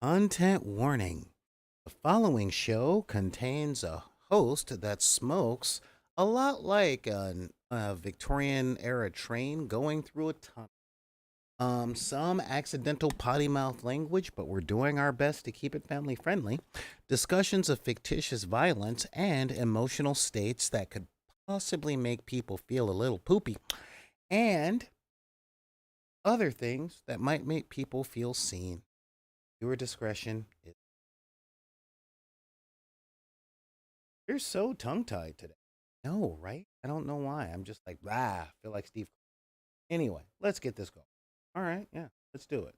Content warning. The following show contains a host that smokes a lot like a Victorian era train going through a tunnel. Some accidental potty mouth language, but we're doing our best to keep it family friendly. Discussions of fictitious violence and emotional states that could possibly make people feel a little poopy. And other things that might make people feel seen. Your discretion is. You're so tongue tied today. No, right? I don't know why. I'm just like, ah, feel like Steve. Anyway, let's get this going. All right, yeah, let's do it.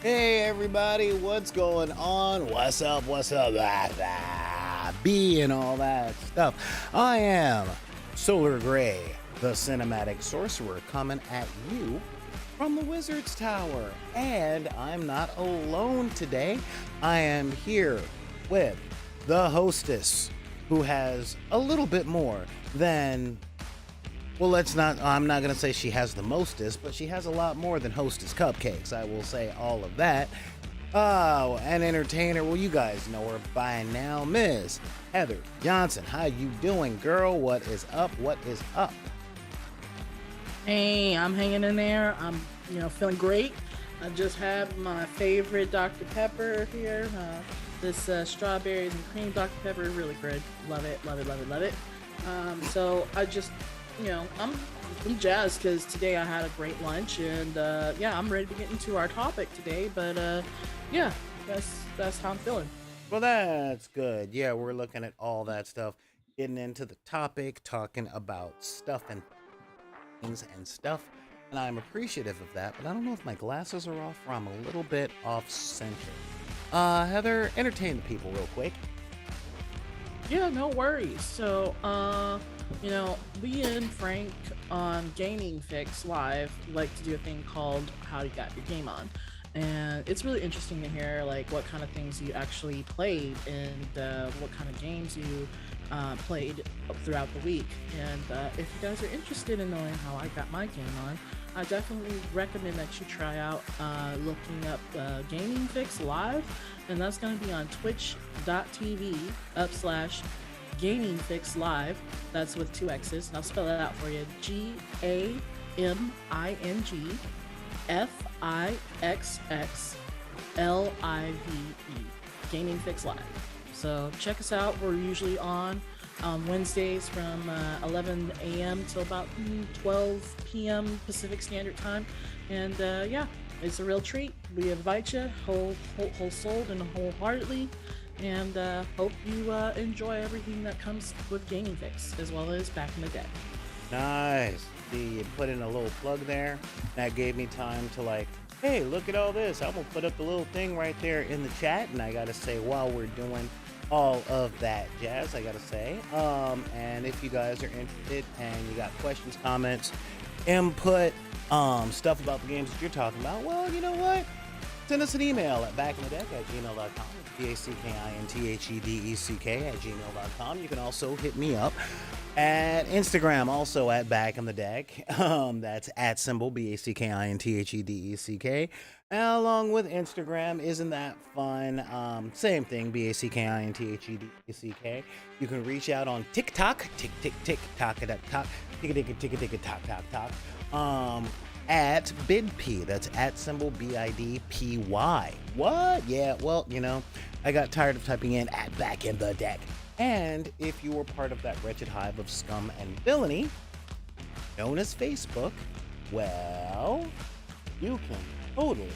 Hey, everybody, what's going on? What's up? What's up? B and all that stuff. I am Solar Gray, the cinematic sorcerer, coming at you from the Wizard's Tower. And I'm not alone today. I am here with the hostess, who has a little bit more than, well, I'm not going to say she has the mostest, but she has a lot more than hostess cupcakes. I will say all of that. Oh, an entertainer. Well, you guys know her by now. Miss Heather Johnson. How you doing, girl? What is up? What is up? Hey, I'm hanging in there. I'm, feeling great. I just had my favorite Dr. Pepper here. This strawberries and cream Dr. Pepper, really good. Love it, love it, love it, love it. So I just, I'm jazzed because today I had a great lunch, and yeah, I'm ready to get into our topic today. But yeah, that's how I'm feeling. Well, that's good. Yeah, we're looking at all that stuff, getting into the topic, talking about stuff and things and stuff. And I'm appreciative of that, but I don't know if my glasses are off or I'm a little bit off center. Heather, entertain the people real quick. Yeah, no worries. So, we and Frank on Gaming Fix Live like to do a thing called How You Got Your Game On. And it's really interesting to hear like what kind of things you actually played and what kind of games you played throughout the week. And if you guys are interested in knowing how I got my game on, I definitely recommend that you try out looking up Gaming Fix Live, and that's going to be on twitch.tv /Gaming Fix Live. That's with two X's, and I'll spell that out for you. GAMINGFIXXLIVE. Gaming Fix Live. So check us out. We're usually on Wednesdays from 11 a.m. till about 12 p.m. Pacific Standard Time. And yeah, it's a real treat. We invite you whole souled and wholeheartedly. And hope you enjoy everything that comes with Gaming Fix, as well as Back in the Day. Nice. See, you put in a little plug there. That gave me time to like, hey, look at all this. I'm gonna put up the little thing right there in the chat, and I gotta say while we're doing all of that jazz, I gotta say, and if you guys are interested and you got questions, comments, input, stuff about the games that you're talking about, well, you know what? Send us an email at backinthedeck@gmail.com. BACKINTHEDECK@gmail.com. You can also hit me up at Instagram, also at Back in the Deck. That's at symbol BACKINTHEDECK. Along with Instagram, isn't that fun? Same thing, BACKINTHEDECK. You can reach out on TikTok, tick, tock. At BidP. That's at symbol BIDPY. What? Yeah, well, I got tired of typing in at Back in the Deck. And if you were part of that wretched hive of scum and villainy known as Facebook, well, you can totally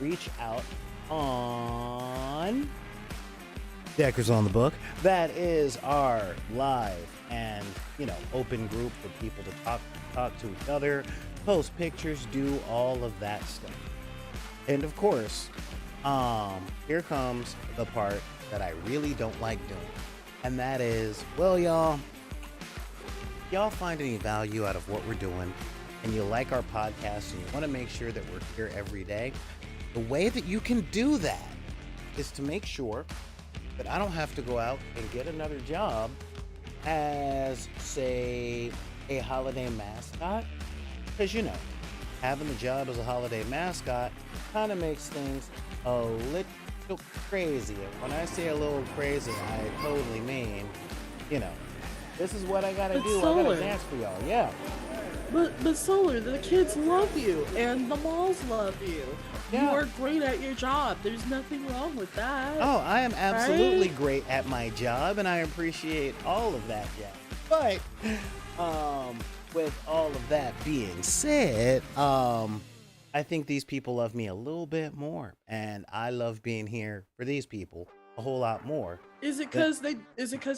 reach out on Deckers on the book. That is our live and open group for people to talk to each other, post pictures, do all of that stuff. And of course, here comes the part that I really don't like doing, and that is, well, y'all find any value out of what we're doing, and you like our podcast, and you want to make sure that we're here every day. The way that you can do that is to make sure that I don't have to go out and get another job as, say, a holiday mascot. Because, having the job as a holiday mascot kind of makes things a little crazy. And when I say a little crazy, I totally mean, you know, this is what I gotta do. I gotta dance for y'all. Yeah. But Solar, the kids love you and the malls love you. Yeah. You are great at your job. There's nothing wrong with that. Oh, I am absolutely right? great at my job, and I appreciate all of that, yeah. But with all of that being said, I think these people love me a little bit more, and I love being here for these people a whole lot more. Is it because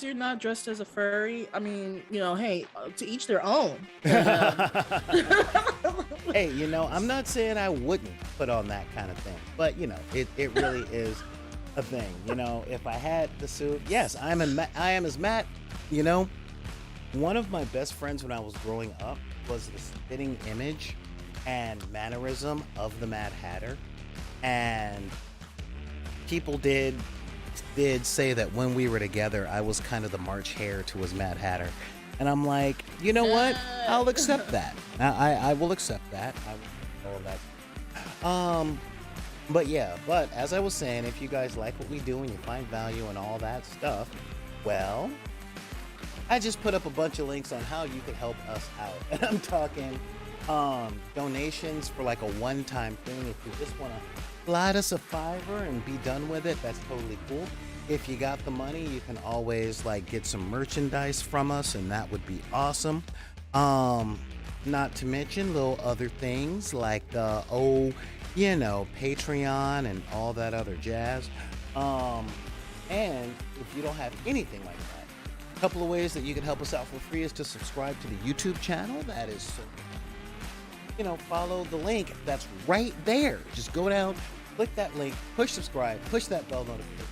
you're not dressed as a furry? I mean, hey, to each their own. Hey, I'm not saying I wouldn't put on that kind of thing, but it really is a thing. If I had the suit, yes, I am as Matt. One of my best friends when I was growing up was the spitting image and mannerism of the Mad Hatter, and people did say that when we were together, I was kind of the March Hare to his Mad Hatter. And I'm like, you know what? I'll accept that. I will accept that. I will all that. But as I was saying, if you guys like what we do and you find value in all that stuff, well, I just put up a bunch of links on how you could help us out. And I'm talking donations for like a one-time thing. If you just want to slide us a $5 and be done with it, that's totally cool. If you got the money, you can always get some merchandise from us, and that would be awesome. Not to mention little other things like Patreon and all that other jazz. And if you don't have anything like that, a couple of ways that you can help us out for free is to subscribe to the YouTube channel. That is follow the link that's right there. Just go down, click that link, push subscribe, push that bell notification,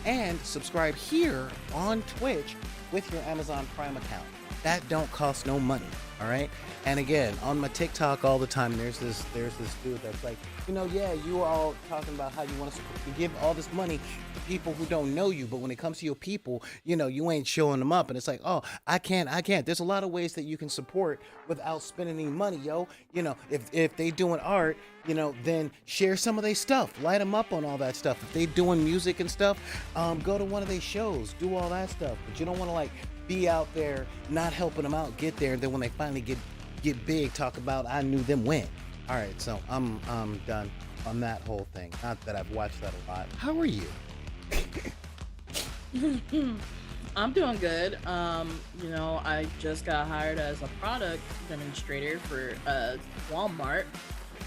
and subscribe here on Twitch with your Amazon Prime account. That don't cost no money, all right? And again, on my TikTok all the time, there's this dude that's like, you are all talking about how you want to give all this money to people who don't know you, but when it comes to your people, you ain't showing them up. And it's like, oh, I can't. There's a lot of ways that you can support without spending any money, yo. If they doing art, then share some of their stuff, light them up on all that stuff. If they doing music and stuff, go to one of their shows, do all that stuff. But you don't want to be out there not helping them out get there, and then when they finally get big, talk about I knew them when. All right, so I'm done on that whole thing. Not that I've watched that a lot. How are you? I'm doing good. I just got hired as a product demonstrator for Walmart.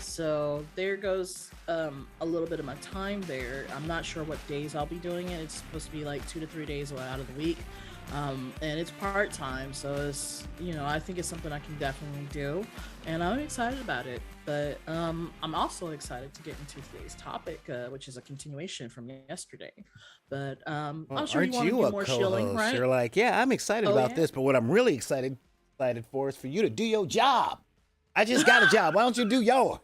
So there goes a little bit of my time there. I'm not sure what days I'll be doing it. It's supposed to be 2 to 3 days out of the week. And it's part-time, so it's I think it's something I can definitely do, and I'm excited about it. But I'm also excited to get into today's topic, which is a continuation from yesterday. But Well, I'm sure you aren't want to you be a more co-host? shilling, right? You're like, yeah, I'm excited about Yeah. this, but what I'm really excited for is for you to do your job. I just got a job. Why don't you do yours?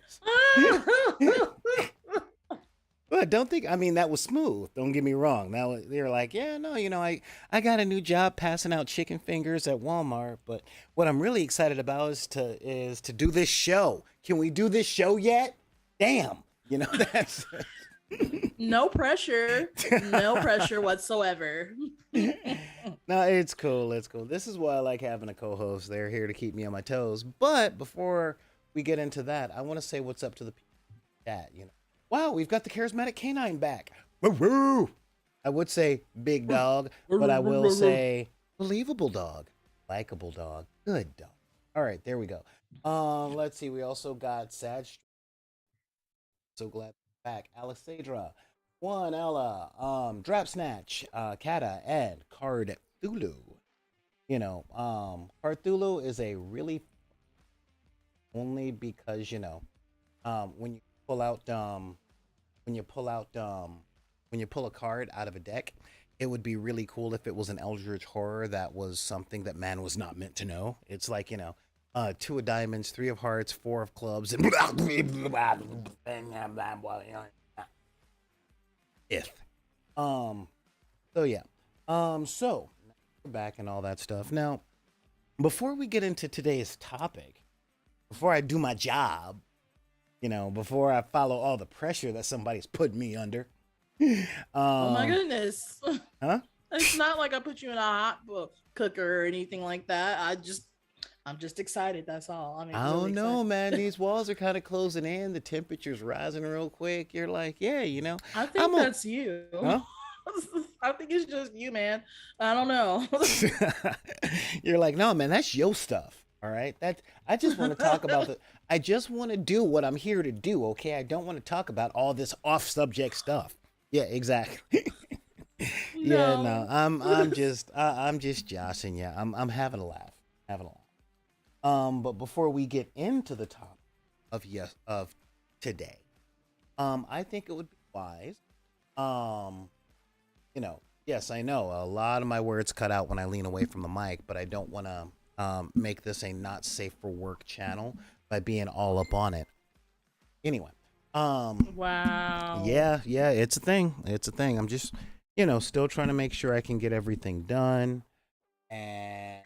But don't think, that was smooth. Don't get me wrong. Now they're like, yeah, no, I got a new job passing out chicken fingers at Walmart. But what I'm really excited about is to do this show. Can we do this show yet? Damn. That's No pressure. No pressure whatsoever. no, it's cool. It's cool. This is why I like having a co-host. They're here to keep me on my toes. But before we get into that, I want to say what's up to the people in the chat. Wow, we've got the charismatic canine back. Woo-woo! I would say big dog, but I will say believable dog, likable dog, good dog. All right, there we go. Let's see. We also got Sag. So glad to be back. Alexandra, One Ella, Drap Snatch, Kata, and Card Thulu. Card Thulu is a really only because when you pull out when you pull out when you pull a card out of a deck, it would be really cool if it was an Eldritch Horror that was something that man was not meant to know. It's like, two of diamonds, three of hearts, four of clubs, and if. Um, so yeah. So we're back and all that stuff. Now, before we get into today's topic, before I do my job, before I follow all the pressure that somebody's put me under. Oh my goodness. Huh? It's not like I put you in a hot cooker or anything like that. I'm just excited. That's all. I mean, I really don't know, excited. man. These walls are kind of closing in. The temperature's rising real quick. You're like, yeah, I I'm think that's you. huh? I think it's just you, man. I don't know. You're like, no, man, that's your stuff. All right. I just want to talk about I just want to do what I'm here to do. Okay. I don't want to talk about all this off subject stuff. Yeah, exactly. Yeah, no, No. I'm just joshing. Yeah, I'm having a laugh. Having a laugh. But before we get into the topic of today, I think it would be wise. Um, yes, I know a lot of my words cut out when I lean away from the mic, but I don't want to make this a not safe for work channel by being all up on it. Anyway, Wow. yeah, it's a thing. It's a thing. I'm just, still trying to make sure I can get everything done and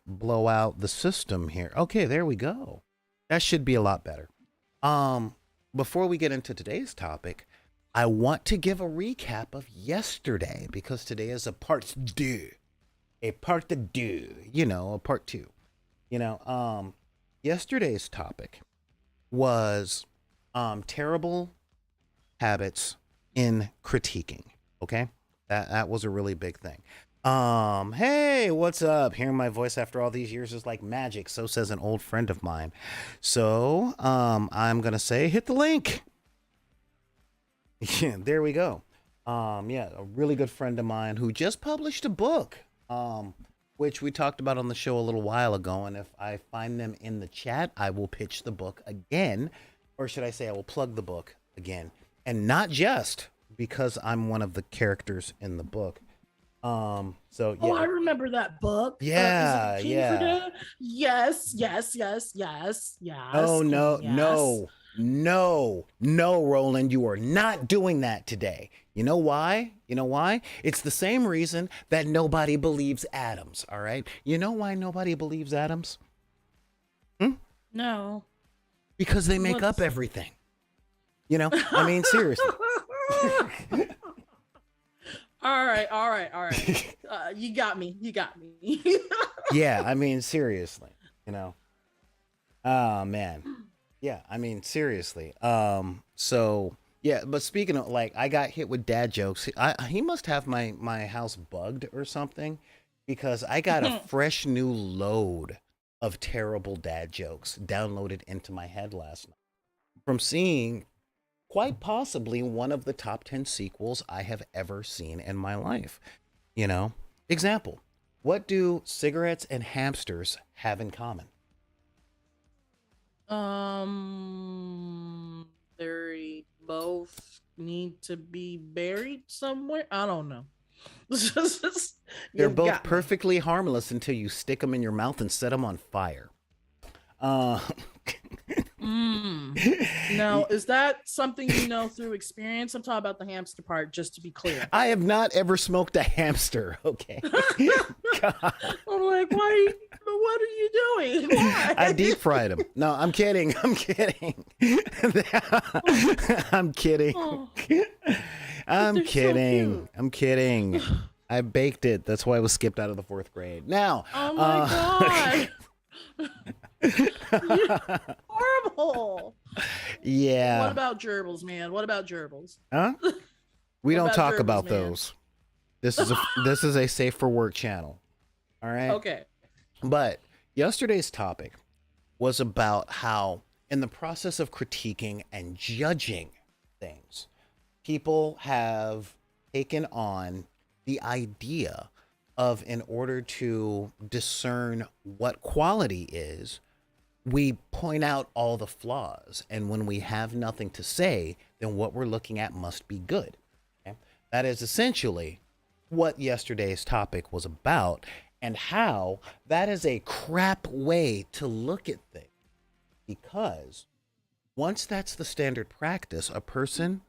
blow out the system here. Okay, there we go. That should be a lot better. Before we get into today's topic, I want to give a recap of yesterday because today is a part deux. A part deux, a part two. Yesterday's topic was terrible habits in critiquing. Okay? That was a really big thing. Hey, what's up? Hearing my voice after all these years is like magic, so says an old friend of mine. So, I'm gonna say hit the link. Yeah, there we go. Yeah, a really good friend of mine who just published a book, which we talked about on the show a little while ago. And if I find them in the chat, I will pitch the book again, or should I say, I will plug the book again, and not just because I'm one of the characters in the book. So yeah. Oh, I remember that book. Yeah, Is it King yeah. Frida? Yes, yes, yes, yes, yes. Oh no, Yes. no, Roland, you are not doing that today. You know why? It's the same reason that nobody believes Adams, all right? You know why nobody believes Adams? No. Because they make up everything. I mean, seriously. All right. You got me. Yeah, I mean, seriously, Oh man. Yeah, I mean, seriously. So yeah, but speaking of, like, I got hit with dad jokes. He must have my house bugged or something, because I got a fresh new load of terrible dad jokes downloaded into my head last night from seeing quite possibly one of the top 10 sequels I have ever seen in my life. Example, what do cigarettes and hamsters have in common? They both need to be buried somewhere. I don't know. They're You both got me. perfectly harmless until you stick them in your mouth and set them on fire. Uh, Now, is that something you know through experience? I'm talking about the hamster part, just to be clear. I have not ever smoked a hamster. Okay. God. I'm like, why? What are you doing? Why? I deep fried them. No, I'm kidding. I'm kidding. I'm kidding. Oh, I'm they're so kidding. cute. I'm kidding. I baked it. That's why I was skipped out of the 4th grade. Now, Oh my god. You're horrible. yeah. What about gerbils, man? What about gerbils? Huh? We What don't about talk gerbils, about man? those. This is a safe for work channel. All right. Okay. But yesterday's topic was about how, in the process of critiquing and judging things, people have taken on the idea of, in order to discern what quality is, we point out all the flaws. And when we have nothing to say, then what we're looking at must be good. Okay? That is essentially what yesterday's topic was about, and how that is a crap way to look at things. Because once that's the standard practice, a person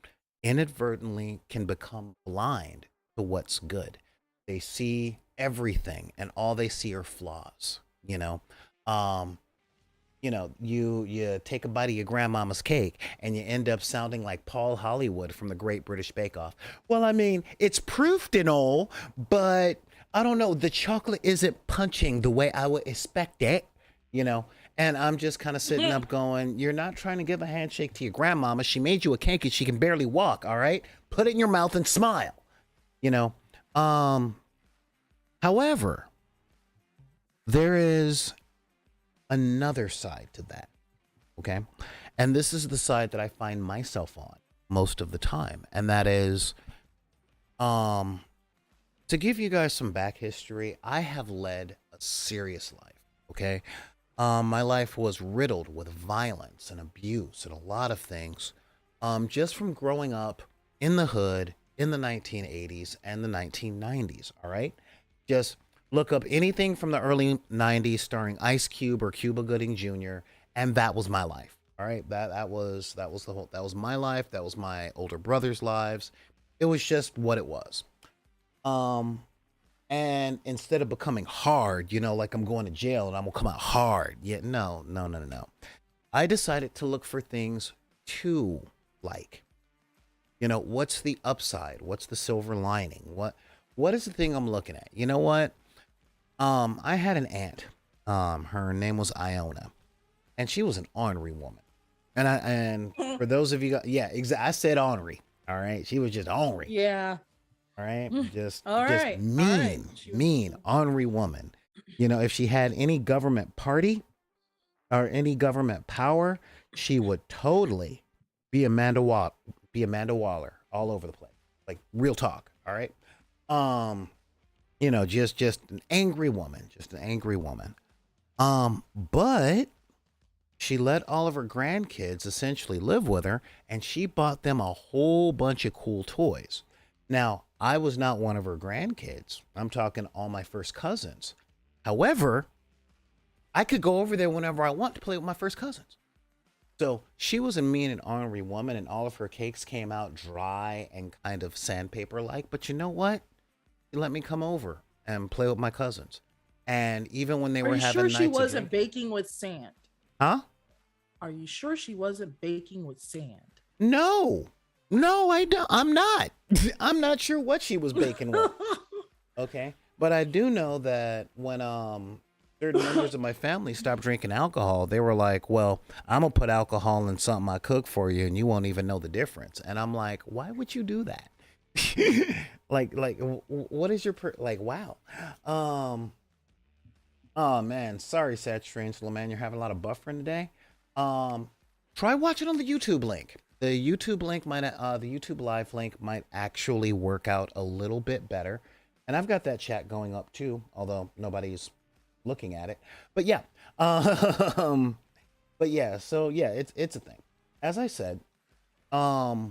inadvertently can become blind to what's good. They see everything and all they see are flaws, you know. Um, you take a bite of your grandmama's cake and you end up sounding like Paul Hollywood from the Great British Bake Off. Well, I mean, it's proofed and all, but I don't know, the chocolate isn't punching the way I would expect it, you know. And I'm just kind of sitting up going, you're not trying to give a handshake to your grandmama. She made you a cake and she can barely walk, all right? Put it in your mouth and smile, you know. However, there is another side to that, okay? And this is the side that I find myself on most of the time, and that is, to give you guys some back history, I have led a serious life, okay? My life was riddled with violence and abuse and a lot of things, just from growing up in the hood in the 1980s and the 1990s, all right? Just look up anything from the early 90s starring Ice Cube or Cuba Gooding Jr., and that was my life. All right? That was my life, that was my older brother's lives. It was just what it was. And instead of becoming hard, you know, like I'm going to jail and I'm gonna come out hard. Yeah, no. I decided to look for things to like. You know, what's the upside? What's the silver lining? What is the thing I'm looking at? You know what? I had an aunt. Her name was Iona, and she was an ornery woman. And for those of you, yeah, I said ornery. All right, she was just ornery. Yeah. All right, just mean, ornery woman. You know, if she had any government party or any government power, she would totally be Amanda Waller all over the place. Like real talk. All right. You know, just an angry woman, But she let all of her grandkids essentially live with her, and she bought them a whole bunch of cool toys. Now, I was not one of her grandkids. I'm talking all my first cousins. However, I could go over there whenever I want to play with my first cousins. So she was a mean and ornery woman, and all of her cakes came out dry and kind of sandpaper-like. But you know what? She let me come over and play with my cousins. And even when they were having nights, are you sure she wasn't baking with sand? Huh? Are you sure she wasn't baking with sand? No, I don't. I'm not. I'm not sure what she was baking with. Okay, but I do know that when certain members of my family stopped drinking alcohol, they were like, "Well, I'm gonna put alcohol in something I cook for you, and you won't even know the difference." And I'm like, "Why would you do that?" like what is your wow. Oh man, sorry, Sad Strange Little Man, you're having a lot of buffering today. Try watching on the YouTube link. The YouTube link might the YouTube live link might actually work out a little bit better. And I've got that chat going up too, although nobody's looking at it. But yeah. So yeah, it's a thing. As I said, but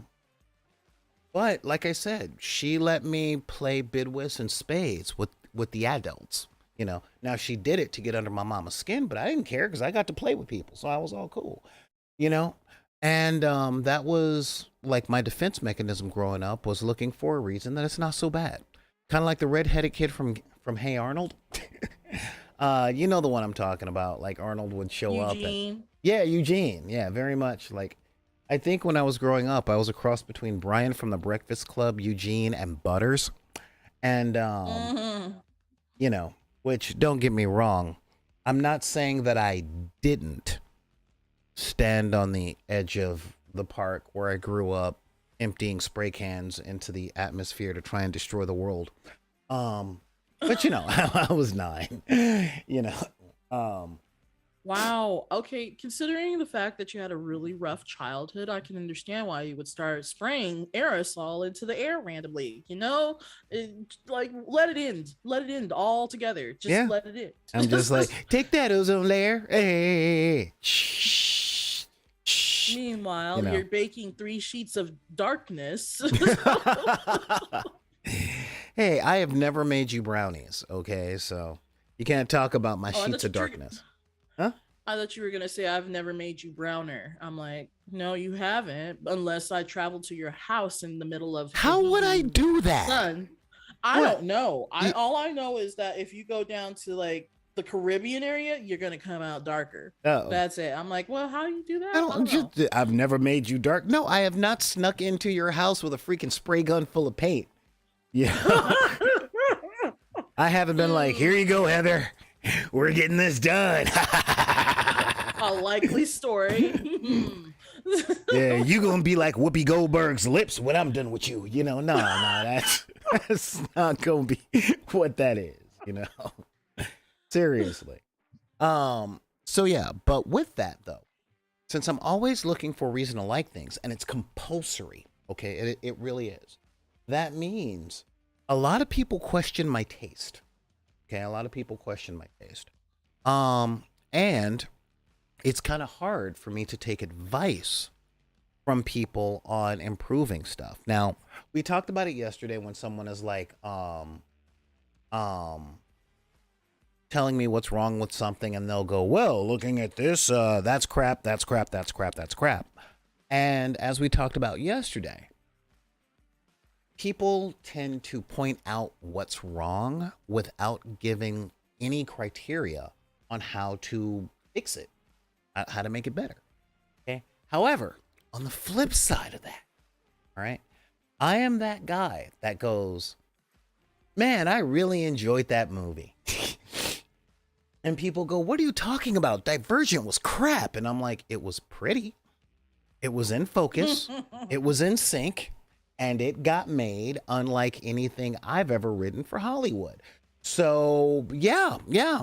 like I said, she let me play bidwis and spades with the adults. You know, now she did it to get under my mama's skin, but I didn't care because I got to play with people, so I was all cool. You know, and that was like my defense mechanism growing up, was looking for a reason that it's not so bad. Kind of like the redheaded kid from Hey Arnold. You know the one I'm talking about. Like Arnold would show Eugene. up. Yeah, Eugene. Yeah, very much. Like, I think when I was growing up, I was a cross between Brian from the Breakfast Club, Eugene, and Butters. And, you know, which, don't get me wrong, I'm not saying that I didn't stand on the edge of the park where I grew up, emptying spray cans into the atmosphere to try and destroy the world. But, you know, I was 9, you know. Wow. Okay. Considering the fact that you had a really rough childhood, I can understand why you would start spraying aerosol into the air randomly. Like let it end. Let it end all together. Just Yeah. let it I'm end. just like, take that, ozone layer. Hey, shh, shh. You Meanwhile, know. you're baking 3 sheets of darkness. Hey, I have never made you brownies, okay? So you can't talk about my Oh, sheets of darkness. Huh? I thought you were gonna say I've never made you browner. I'm like, no, you haven't, unless I travel to your house in the middle of How would I heavy do that? sun. I What? don't know. I You, all I know is that if you go down to like the Caribbean area, you're gonna come out darker. oh, That's it. I'm like, well, how do you do I that? I don't don't just, know. I've never made you dark. No, I have not snuck into your house with a freaking spray gun full of paint. Yeah. I haven't been like, here you go, Heather. We're getting this done. A likely story. Yeah, you gonna be like Whoopi Goldberg's lips when I'm done with you. No, that's not gonna be what that is. Seriously. So yeah, but with that though, since I'm always looking for a reason to like things, and it's compulsory, okay, it really is. That means a lot of people question my taste. Okay, a lot of people question my taste. And it's kind of hard for me to take advice from people on improving stuff. Now, we talked about it yesterday when someone is like, um, telling me what's wrong with something, and they'll go, well, looking at this, that's crap, that's crap, that's crap, that's crap. And as we talked about yesterday, people tend to point out what's wrong without giving any criteria on how to fix it, how to make it better. Okay. However, on the flip side of that, all right, I am that guy that goes, man, I really enjoyed that movie. And people go, what are you talking about? Divergent was crap. And I'm like, it was pretty. It was in focus. It was in sync. And it got made unlike anything I've ever written for Hollywood. So yeah,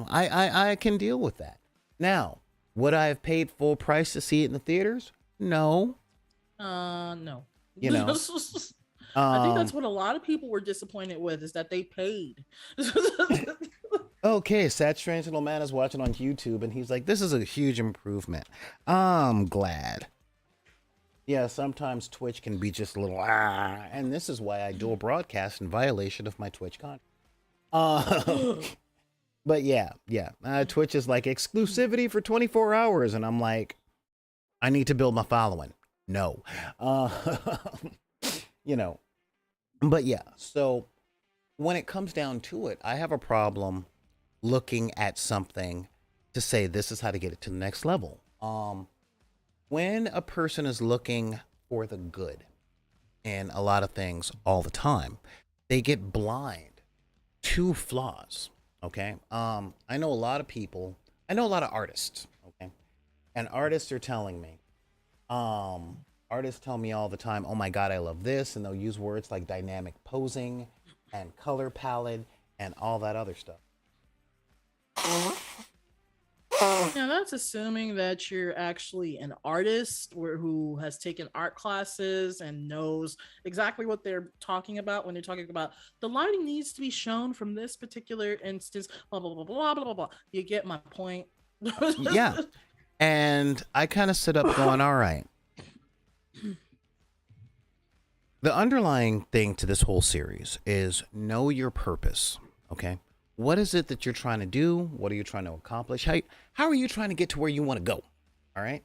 I can deal with that. Now, would I have paid full price to see it in the theaters? No. No. You know. I think that's Um, what a lot of people were disappointed with is that they paid. okay, Sad Strange Little Man is watching on YouTube and he's like, this is a huge improvement. I'm glad. Yeah, sometimes Twitch can be just a little and this is why I do a broadcast in violation of my Twitch contract. But yeah, Twitch is like exclusivity for 24 hours, and I'm like, I need to build my following. No, uh, you know, but yeah. So when it comes down to it, I have a problem looking at something to say this is how to get it to the next level. When a person is looking for the good in a lot of things all the time, they get blind to flaws. Okay. I know a lot of people, I know a lot of artists. Okay. And artists are telling me, artists tell me all the time, oh my God, I love this. And they'll use words like dynamic posing and color palette and all that other stuff. Now that's assuming that you're actually an artist who has taken art classes and knows exactly what they're talking about when they're talking about the lighting needs to be shown from this particular instance, blah blah blah blah blah blah blah. You get my point. Yeah. And I kind of sit up going, all right. The underlying thing to this whole series is know your purpose. Okay. What is it that you're trying to do? What are you trying to accomplish? How are you trying to get to where you want to go? All right.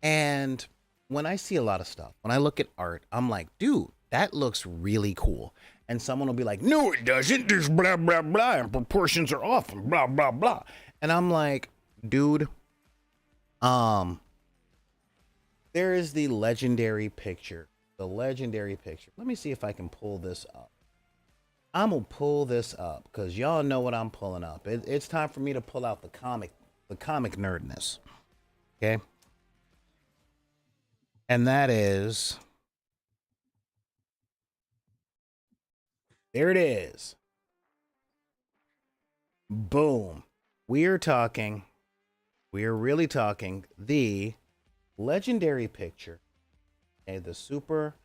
And when I see a lot of stuff, when I look at art, I'm like, dude, that looks really cool. And someone will be like, no, it doesn't. There's blah, blah, blah. And proportions are off and blah, blah, blah. And I'm like, dude, there is the legendary picture. The legendary picture. Let me see if I can pull this up. I'm gonna pull this up because y'all know what I'm pulling up. It's time for me to pull out the comic nerdness. Okay. And that is, there it is. Boom. We are talking We are really talking the legendary picture, okay, the super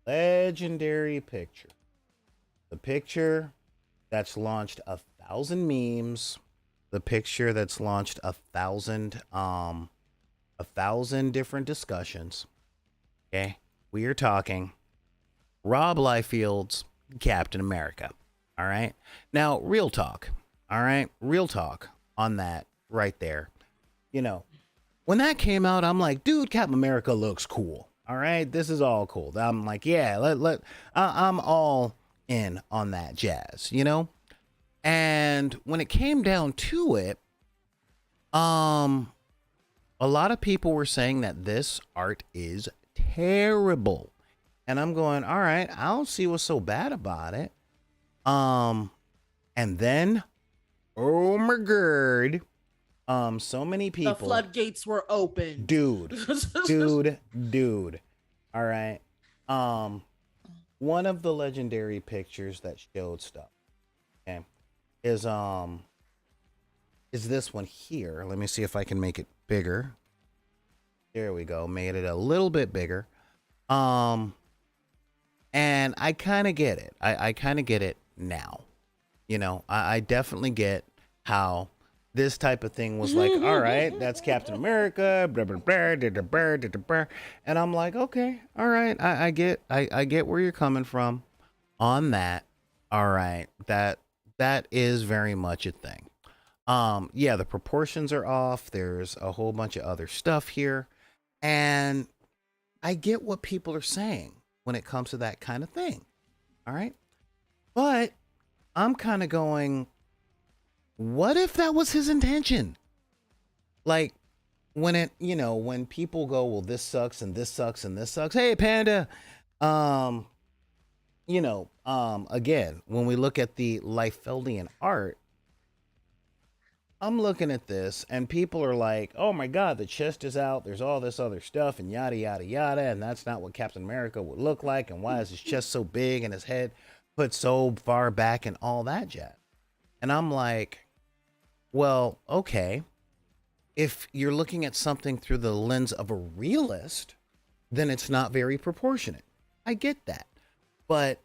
legendary picture. The picture that's launched 1,000 memes, the picture that's launched 1,000 different discussions. Okay, we are talking Rob Liefeld's Captain America. All right, now real talk. All right, real talk on that right there. You know, when that came out, I'm like, dude, Captain America looks cool. All right, this is all cool. I'm like, yeah, I'm all in on that jazz, you know. And when it came down to it, um, a lot of people were saying that this art is terrible, and I'm going, all right, I don't see what's so bad about it. Um, and then, oh my god, so many The people, floodgates were opened. dude, dude. All right. Um, one of the legendary pictures that showed stuff, okay, is this one here. Let me see if I can make it bigger. There we go. Made it a little bit bigger. Um, and I kind of get it. I kind of get it now. You know, I definitely get how this type of thing was like, all right, that's Captain America, blah, blah, blah, blah, blah, blah, blah, blah. And I'm like, okay, all right, I get where you're coming from on that. All right, that is very much a thing. Yeah, the proportions are off. There's a whole bunch of other stuff here, and I get what people are saying when it comes to that kind of thing. All right, but I'm kind of going, what if that was his intention? Like, when people go, well, this sucks and this sucks and this sucks. Hey, Panda. Um, again, when we look at the Liefeldian art, I'm looking at this and people are like, oh my God, the chest is out. There's all this other stuff and yada, yada, yada. And that's not what Captain America would look like. And why is his chest so big and his head put so far back and all that jazz? And I'm like, well, okay. If you're looking at something through the lens of a realist, then it's not very proportionate. I get that. But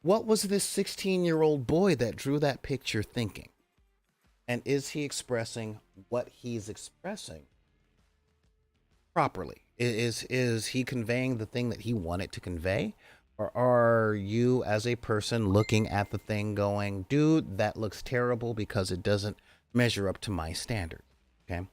what was this 16-year-old boy that drew that picture thinking? And is he expressing what he's expressing properly? Is he conveying the thing that he wanted to convey? Or are you, as a person, looking at the thing going, dude, that looks terrible because it doesn't measure up to my standard? Okay.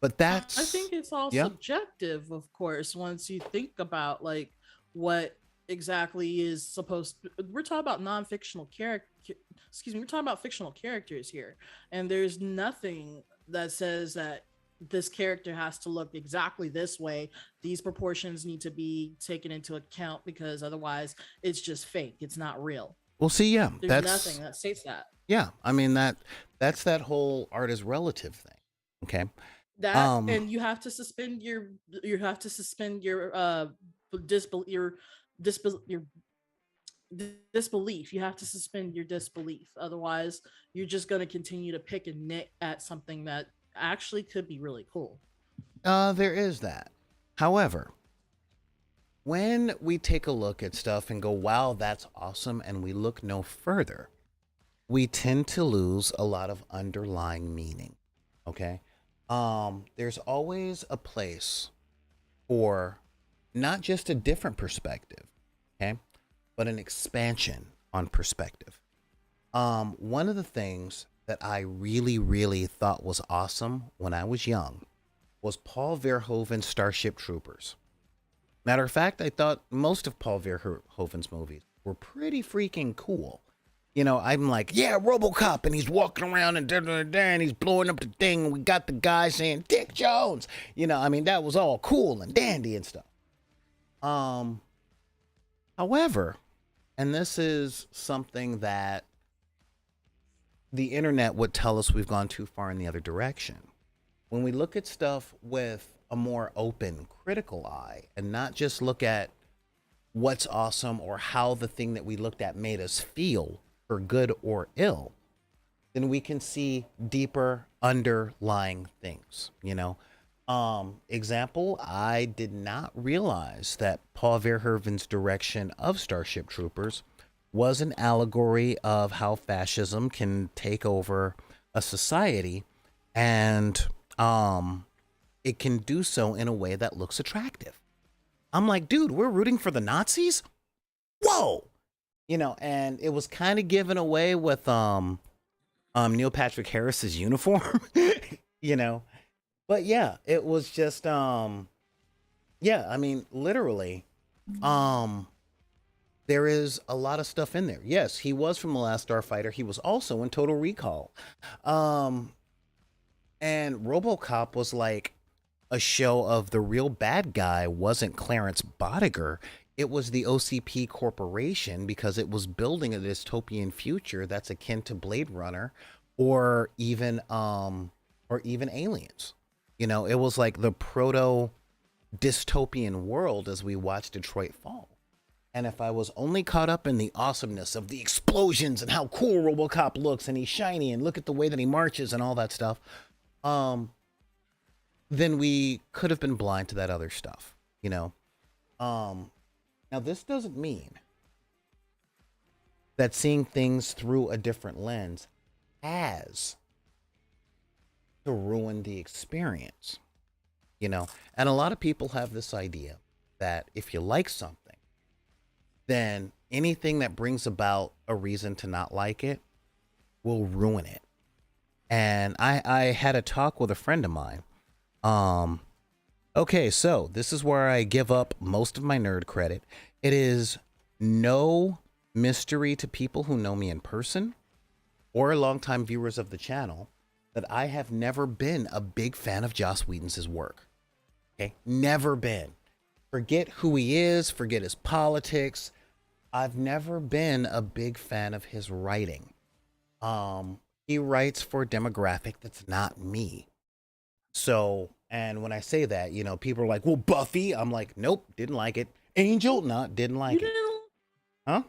But I think it's all yeah. subjective, of course, once you think about like what exactly is supposed we're talking about non-fictional character, excuse me, we're talking about fictional characters here, and there's nothing that says that this character has to look exactly this way. These proportions need to be taken into account because otherwise it's just fake, it's not real. Well, see, yeah, There's nothing that states that. yeah. I mean that's that whole art is relative thing. Okay. That, and you have to suspend your your disbelief. You have to suspend your disbelief, otherwise you're just going to continue to pick and nit at something that actually could be really cool. There is that. However, when we take a look at stuff and go, wow, that's awesome, and we look no further, we tend to lose a lot of underlying meaning. Okay. There's always a place for not just a different perspective, okay, but an expansion on perspective. One of the things that I really, really thought was awesome when I was young was Paul Verhoeven's Starship Troopers. Matter of fact, I thought most of Paul Verhoeven's movies were pretty freaking cool. You know, I'm like, yeah, RoboCop, and he's walking around and and he's blowing up the thing, and we got the guy saying Dick Jones. You know, I mean, that was all cool and dandy and stuff. However, and this is something that the internet would tell us we've gone too far in the other direction. When we look at stuff with a more open, critical eye, and not just look at what's awesome or how the thing that we looked at made us feel, for good or ill, then we can see deeper underlying things, you know. Example, I did not realize that Paul Verhoeven's direction of Starship Troopers was an allegory of how fascism can take over a society, and it can do so in a way that looks attractive. I'm like, dude, we're rooting for the Nazis? Whoa! You know, and it was kind of given away with Neil Patrick Harris's uniform, you know. But yeah, it was just yeah, I mean, literally, um there is a lot of stuff in there. Yes, he was from The Last Starfighter. He was also in Total Recall. Um and RoboCop was like a show of the real bad guy wasn't Clarence Bodiger. It was the OCP Corporation, because it was building a dystopian future that's akin to Blade Runner, or even Aliens. You know, it was like the proto dystopian world as we watched Detroit fall. And if I was only caught up in the awesomeness of the explosions and how cool RoboCop looks and he's shiny and look at the way that he marches and all that stuff, then we could have been blind to that other stuff, you know. Now this doesn't mean that seeing things through a different lens has to ruin the experience, you know. And a lot of people have this idea that if you like something, then anything that brings about a reason to not like it will ruin it. And I had a talk with a friend of mine. Okay, so this is where I give up most of my nerd credit. It is no mystery to people who know me in person or longtime viewers of the channel that I have never been a big fan of Joss Whedon's work. Okay, never been. Forget who he is, forget his politics. I've never been a big fan of his writing. He writes for a demographic that's not me. So, and when I say that, you know, people are like, well, Buffy. I'm like, nope, didn't like it. Angel, not, didn't like You it. didn't Huh?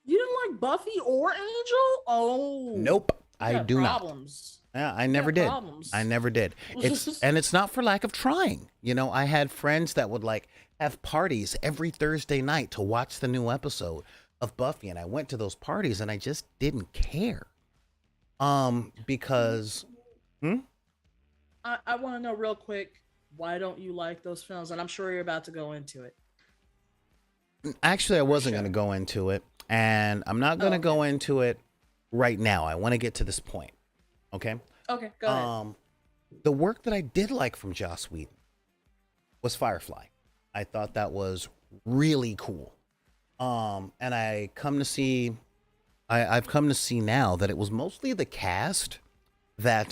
you didn't like Buffy or Angel? Oh, Nope, you I got do not. problems. Yeah, I You never got did. problems. I never did. And it's not for lack of trying. You know, I had friends that would like have parties every Thursday night to watch the new episode of Buffy, and I went to those parties and I just didn't care. Because I want to know real quick, why don't you like those films? And I'm sure you're about to go into it. actually I wasn't Sure. going to go into it, and I'm not going to Okay. go into it right now. I want to get to this point. Okay? Okay, go ahead. The work that I did like from Joss Whedon was Firefly. I thought that was really cool. And I've come to see now that it was mostly the cast that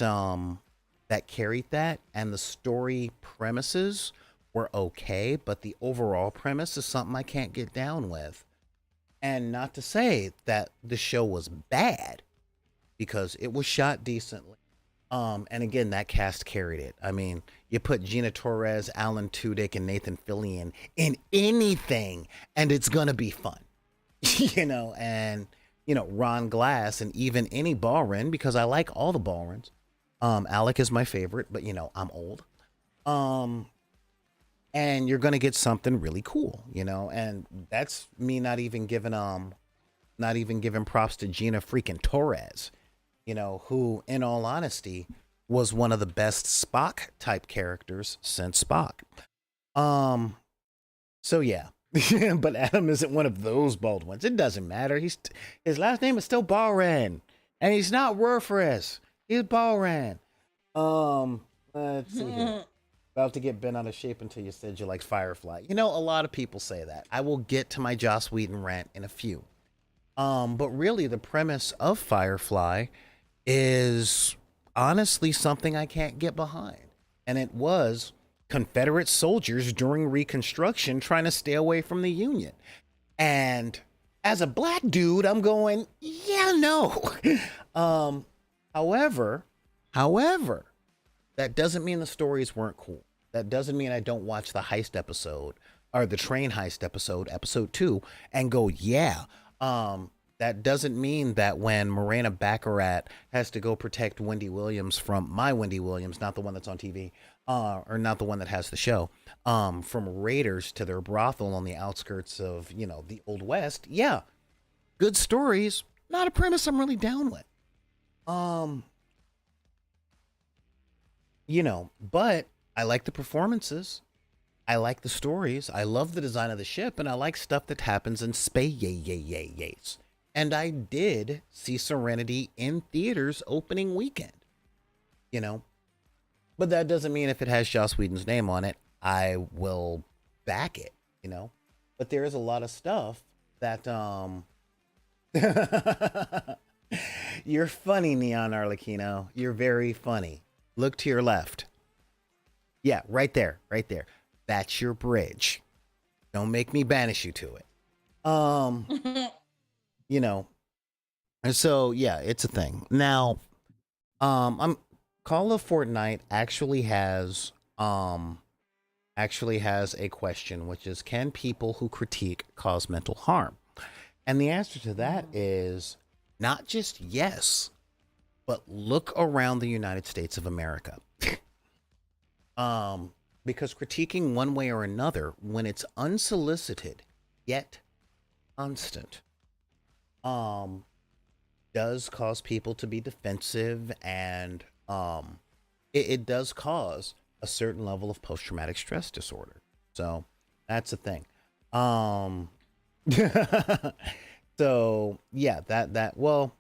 that carried that, and the story premises were okay, but the overall premise is something I can't get down with. And not to say that the show was bad, because it was shot decently. And again, that cast carried it. I mean, you put Gina Torres, Alan Tudyk, and Nathan Fillion in anything, and it's gonna be fun, you know. And you know, Ron Glass, and even any Ballrin, because I like all the Ballrins. Alec is my favorite, but you know, I'm old. And you're gonna get something really cool, you know. And that's me not even giving props to Gina freaking Torres, you know, who, in all honesty, was one of the best Spock type characters since Spock. So yeah. But Adam isn't one of those bald ones. It doesn't matter. His last name is still Balran, and he's not Werfris. He's Balran. Let's see here. About to get bent out of shape until you said you like Firefly. You know, a lot of people say that. I will get to my Joss Whedon rant in a few. But really, the premise of Firefly is honestly something I can't get behind. And it was Confederate soldiers during Reconstruction trying to stay away from the Union. And as a black dude, I'm going, yeah, no. However, that doesn't mean the stories weren't cool. That doesn't mean I don't watch the heist episode or the train heist episode, episode 2, and go, yeah, that doesn't mean that when Morena Baccarat has to go protect Wendy Williams from my Wendy Williams, not the one that's on TV, or not the one that has the show, from raiders to their brothel on the outskirts of, the Old West. Yeah, good stories. Not a premise I'm really down with. Um, but I like the performances. I like the stories. I love the design of the ship, and I like stuff that happens in space. And I did see Serenity in theaters opening weekend, you know. But that doesn't mean if it has Joss Whedon's name on it, I will back it. But there is a lot of stuff that you're funny, Neon Arlecchino. You're very funny. Look to your left. Yeah, right there, right there. That's your bridge. Don't make me banish you to it. Um, you know. And so yeah, it's a thing. Now, I'm Call of Fortnite actually has a question, which is, can people who critique cause mental harm? And the answer to that is not just yes, but look around the United States of America. Because critiquing one way or another, when it's unsolicited yet constant, um, does cause people to be defensive, and it does cause a certain level of post-traumatic stress disorder. So that's a thing. Um, so yeah, that well,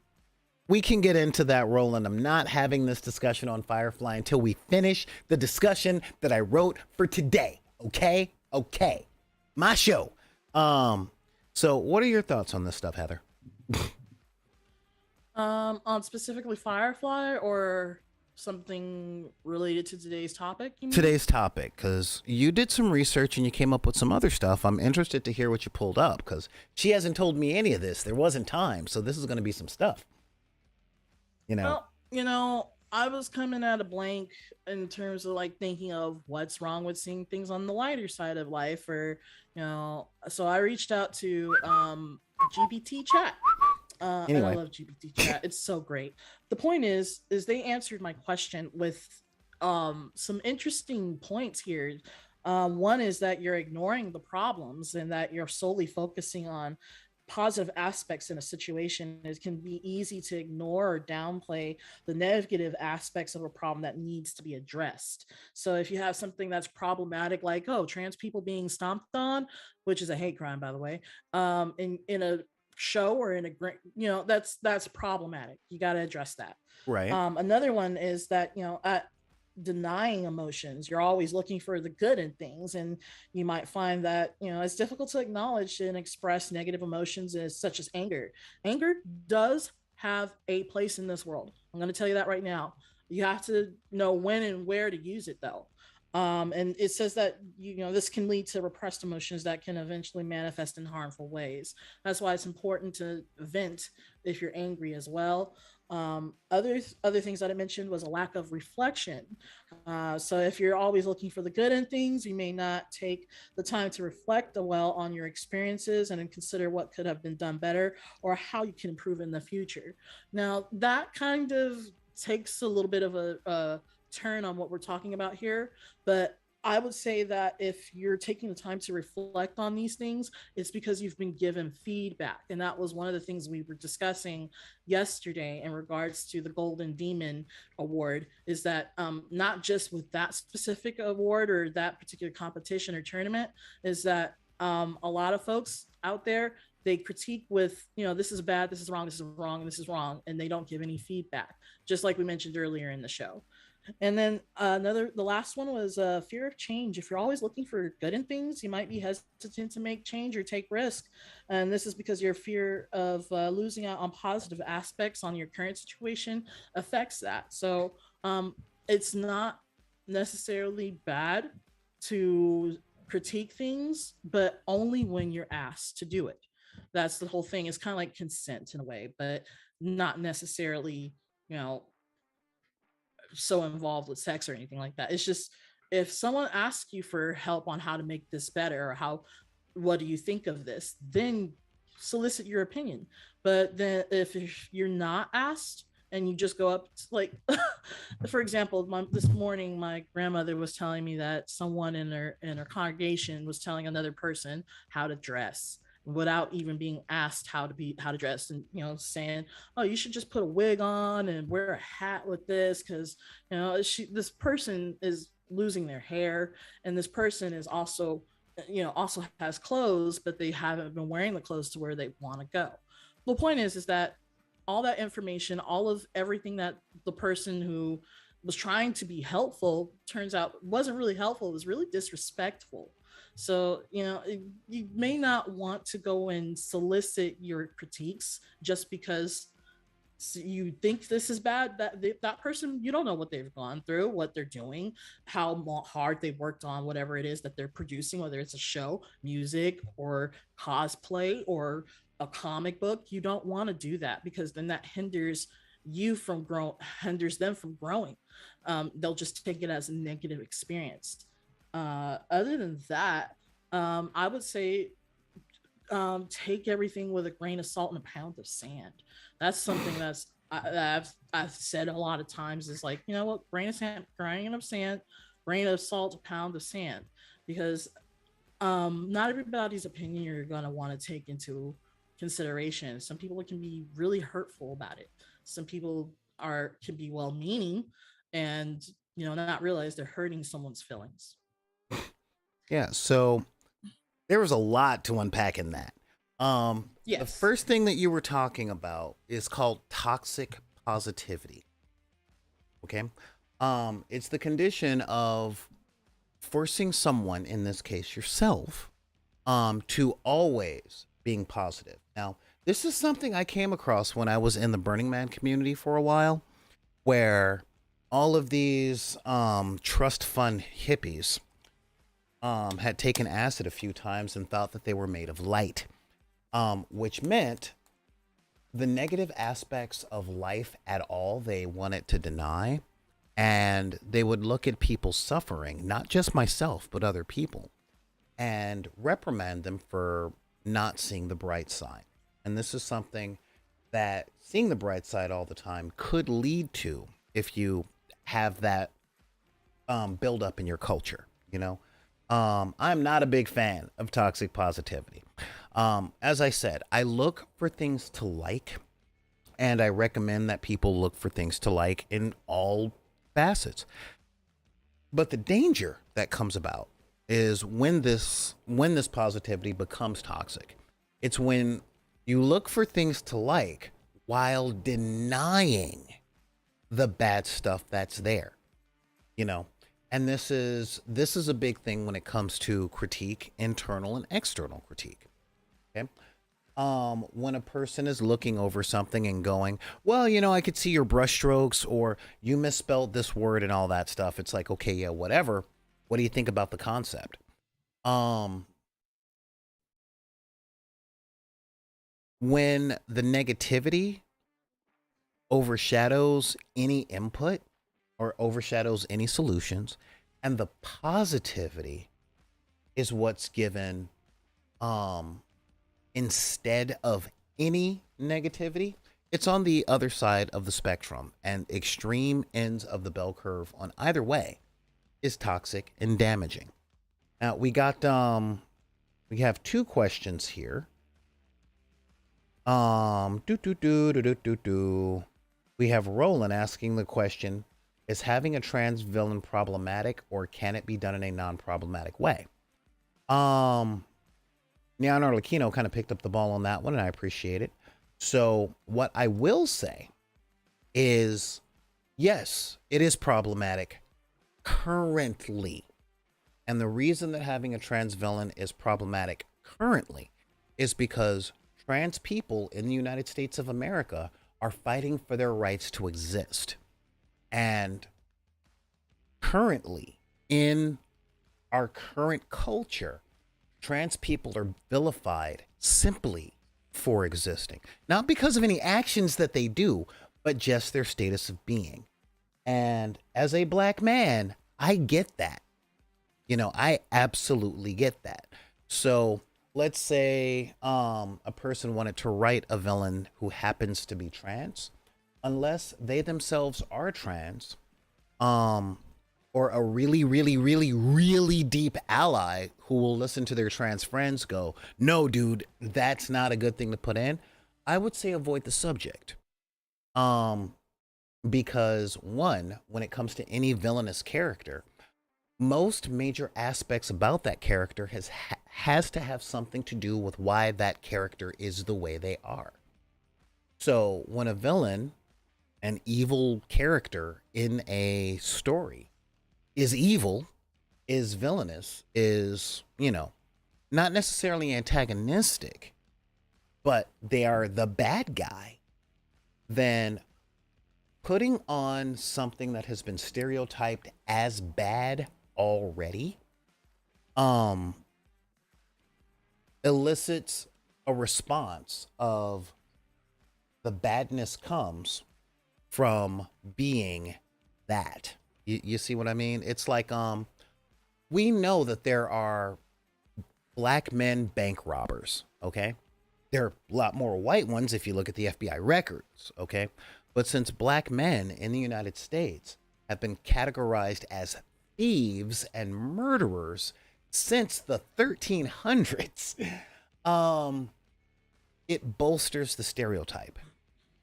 we can get into that, Roland. I'm not having this discussion on Firefly until we finish the discussion that I wrote for today. Okay? Okay. My show. So what are your thoughts on this stuff, Heather? On specifically Firefly or something related to today's topic, you mean? Today's topic, because you did some research and you came up with some other stuff. I'm interested to hear what you pulled up, because she hasn't told me any of this. There wasn't time, so this is going to be some stuff. You know. Well, I was coming at a blank in terms of like thinking of what's wrong with seeing things on the lighter side of life, or so I reached out to GPT chat. And I Anyway. love GPT chat. It's so great. The point is they answered my question with some interesting points here. One is that you're ignoring the problems and that you're solely focusing on positive aspects in a situation. It can be easy to ignore or downplay the negative aspects of a problem that needs to be addressed. So if you have something that's problematic, like, oh, trans people being stomped on, which is a hate crime, by the way, in a show or in a that's problematic. You got to address that. Right. Another one is that denying emotions. You're always looking for the good in things, and you might find that it's difficult to acknowledge and express negative emotions as such as anger. Anger does have a place in this world. I'm going to tell you that right now. You have to know when and where to use it, though. And it says that this can lead to repressed emotions that can eventually manifest in harmful ways. That's why it's important to vent if you're angry as well. Other things that I mentioned was a lack of reflection. So if you're always looking for the good in things, you may not take the time to reflect well on your experiences and consider what could have been done better or how you can improve in the future. Now, that kind of takes a little bit of a turn on what we're talking about here, but I would say that if you're taking the time to reflect on these things, it's because you've been given feedback. And that was one of the things we were discussing yesterday in regards to the Golden Demon Award, is that not just with that specific award or that particular competition or tournament, is that a lot of folks out there, they critique with, this is bad, this is wrong, this is wrong, and this is wrong, and they don't give any feedback, just like we mentioned earlier in the show. And then the last one was fear of change. If you're always looking for good in things, you might be hesitant to make change or take risk. And this is because your fear of losing out on positive aspects on your current situation affects that. So it's not necessarily bad to critique things, but only when you're asked to do it. That's the whole thing. It's kind of like consent in a way, but not necessarily, so involved with sex or anything like that. It's just, if someone asks you for help on how to make this better, or what do you think of this, then solicit your opinion. But then if you're not asked and you just go up to, like for example, this morning my grandmother was telling me that someone in her congregation was telling another person how to dress without even being asked how to dress, and saying, oh, you should just put a wig on and wear a hat with this because this person is losing their hair, and this person is also has clothes, but they haven't been wearing the clothes to where they want to go. The point is that all that information, all of everything that the person who was trying to be helpful turns out wasn't really helpful. It was really disrespectful. So, you may not want to go and solicit your critiques just because you think this is bad. That person, you don't know what they've gone through, what they're doing, how hard they worked on whatever it is that they're producing, whether it's a show, music, or cosplay, or a comic book. You don't want to do that because then that hinders them from growing. They'll just take it as a negative experience. Other than that, I would say take everything with a grain of salt and a pound of sand. That's something I've said a lot of times, is like, you know what, grain of sand, grain of salt, a pound of sand, because not everybody's opinion you're gonna want to take into consideration. Some people can be really hurtful about it. Some people can be well meaning and not realize they're hurting someone's feelings. Yeah, so there was a lot to unpack in that. Yes. The first thing that you were talking about is called toxic positivity. Okay. It's the condition of forcing someone, in this case yourself, to always being positive. Now, this is something I came across when I was in the Burning Man community for a while, where all of these trust fund hippies had taken acid a few times and thought that they were made of light, which meant the negative aspects of life at all they wanted to deny. And they would look at people suffering, not just myself, but other people, and reprimand them for not seeing the bright side. And this is something that seeing the bright side all the time could lead to if you have that build up in your culture, I'm not a big fan of toxic positivity. As I said, I look for things to like, and I recommend that people look for things to like in all facets. But the danger that comes about is when this positivity becomes toxic. It's when you look for things to like while denying the bad stuff that's there, And this is a big thing when it comes to critique, internal and external critique. Okay. When a person is looking over something and going, well, I could see your brushstrokes, or you misspelled this word and all that stuff. It's like, okay, yeah, whatever. What do you think about the concept? When the negativity overshadows any input or overshadows any solutions, and the positivity is what's given instead of any negativity, it's on the other side of the spectrum, and extreme ends of the bell curve on either way is toxic and damaging. Now we have two questions here. We have Roland asking the question, is having a trans villain problematic, or can it be done in a non-problematic way? Neon Arlecchino kind of picked up the ball on that one, and I appreciate it. So what I will say is, yes, it is problematic currently. And the reason that having a trans villain is problematic currently is because trans people in the United States of America are fighting for their rights to exist. And currently, in our current culture, trans people are vilified simply for existing. Not because of any actions that they do, but just their status of being. And as a black man, I get that. I absolutely get that. So let's say a person wanted to write a villain who happens to be trans, unless they themselves are trans, um, or a really, really, really, really deep ally who will listen to their trans friends go, no, dude, that's not a good thing to put in. I would say avoid the subject. Um, because one, when it comes to any villainous character, most major aspects about that character has to have something to do with why that character is the way they are. So when a villain, an evil character in a story, is evil, is villainous, is, not necessarily antagonistic, but they are the bad guy, then putting on something that has been stereotyped as bad already um elicits a response of the badness comes from being that. You see what I mean? It's like we know that there are black men bank robbers, okay? There are a lot more white ones if you look at the FBI records, okay? But since black men in the United States have been categorized as thieves and murderers since the 1300s, um, it bolsters the stereotype.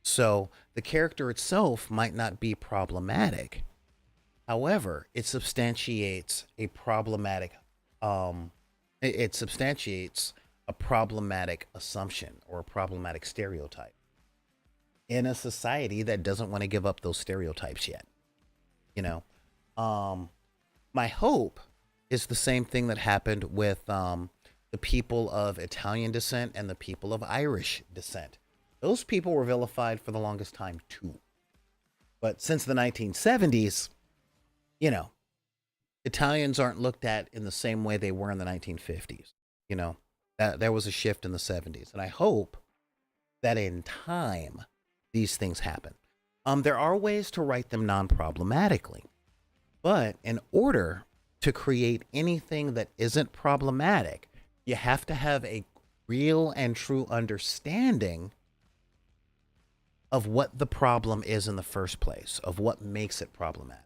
So the character itself might not be problematic. However, it substantiates a problematic um, it substantiates a problematic assumption or a problematic stereotype in a society that doesn't want to give up those stereotypes yet. You know, um, my hope is the same thing that happened with the people of Italian descent and the people of Irish descent. Those people were vilified for the longest time too. But since the 1970s, you know, Italians aren't looked at in the same way they were in the 1950s. You know, that there was a shift in the 70s, and I hope that in time these things happen. There are ways to write them non-problematically, but in order to create anything that isn't problematic, you have to have a real and true understanding of what the problem is in the first place, of what makes it problematic.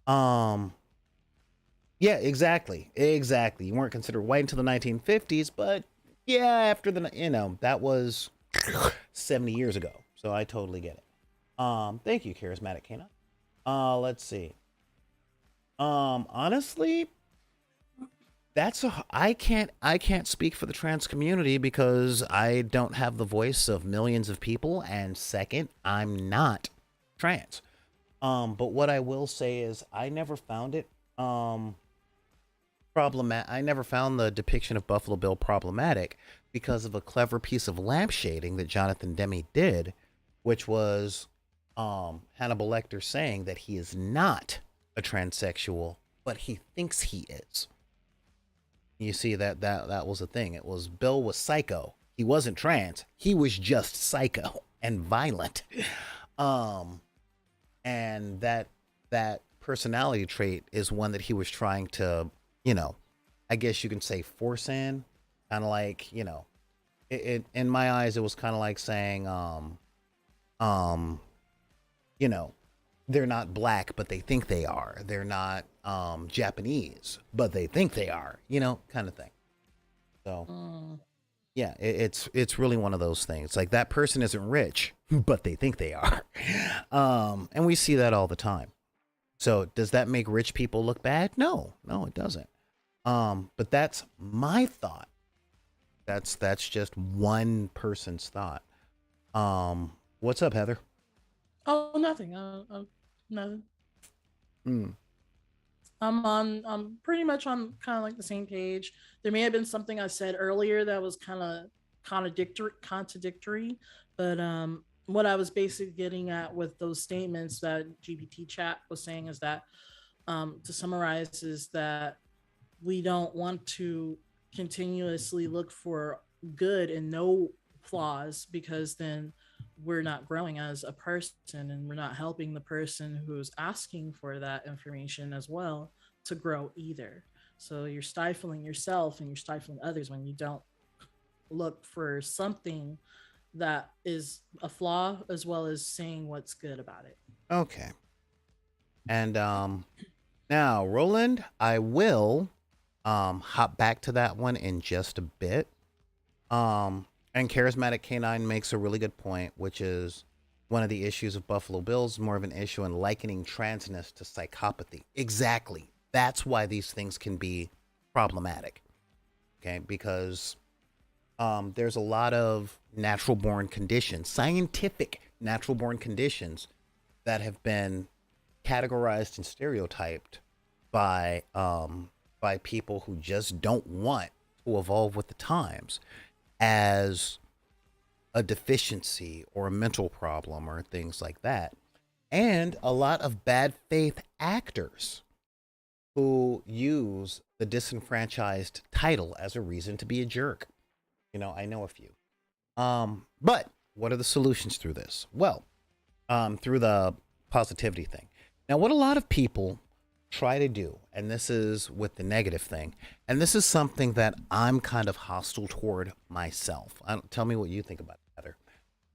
Um, yeah, exactly, exactly. You weren't considered white until the 1950s, but yeah, after that was 70 years ago. So I totally get it. Thank you, charismatic Kana. Let's see. Honestly, I can't speak for the trans community because I don't have the voice of millions of people, and second, I'm not trans. But what I will say is I never found it problematic. I never found the depiction of Buffalo Bill problematic because of a clever piece of lampshading that Jonathan Demme did, which was Hannibal Lecter saying that he is not a transsexual, but he thinks he is. You see that was the thing. It was Bill was psycho. He wasn't trans. He was just psycho and violent. Um, and that personality trait is one that he was trying to, you know, I guess you can say force in, kind of like, in my eyes, it was kind of like saying, um, you know, they're not black, but they think they are. They're not Japanese, but they think they are. Kind of thing. So Mm. yeah, it's really one of those things. Like that person isn't rich, but they think they are. And we see that all the time. So does that make rich people look bad? No, no, it doesn't. But that's my thought. That's just one person's thought. What's up, Heather? Oh, nothing. Nothing. Mm. I'm pretty much on kind of like the same page. There may have been something I said earlier that was kind of contradictory, but what I was basically getting at with those statements that GPT chat was saying is that, to summarize, is that we don't want to continuously look for good and no flaws, because then we're not growing as a person and we're not helping the person who's asking for that information as well to grow either. So you're stifling yourself and you're stifling others when you don't look for something that is a flaw as well as saying what's good about it. Okay. And now, Roland, I will hop back to that one in just a bit. And Charismatic Canine makes a really good point, which is one of the issues of Buffalo Bills, more of an issue in likening transness to psychopathy. Exactly. That's why these things can be problematic. Okay, because there's a lot of natural born conditions, scientific natural born conditions that have been categorized and stereotyped by people who just don't want to evolve with the times as a deficiency or a mental problem or things like that. And a lot of bad faith actors who use the disenfranchised title as a reason to be a jerk. I know a few. But what are the solutions through this? Well, through the positivity thing. Now, what a lot of people try to do, and this is with the negative thing, and this is something that I'm kind of hostile toward myself. Tell me what you think about it, Heather,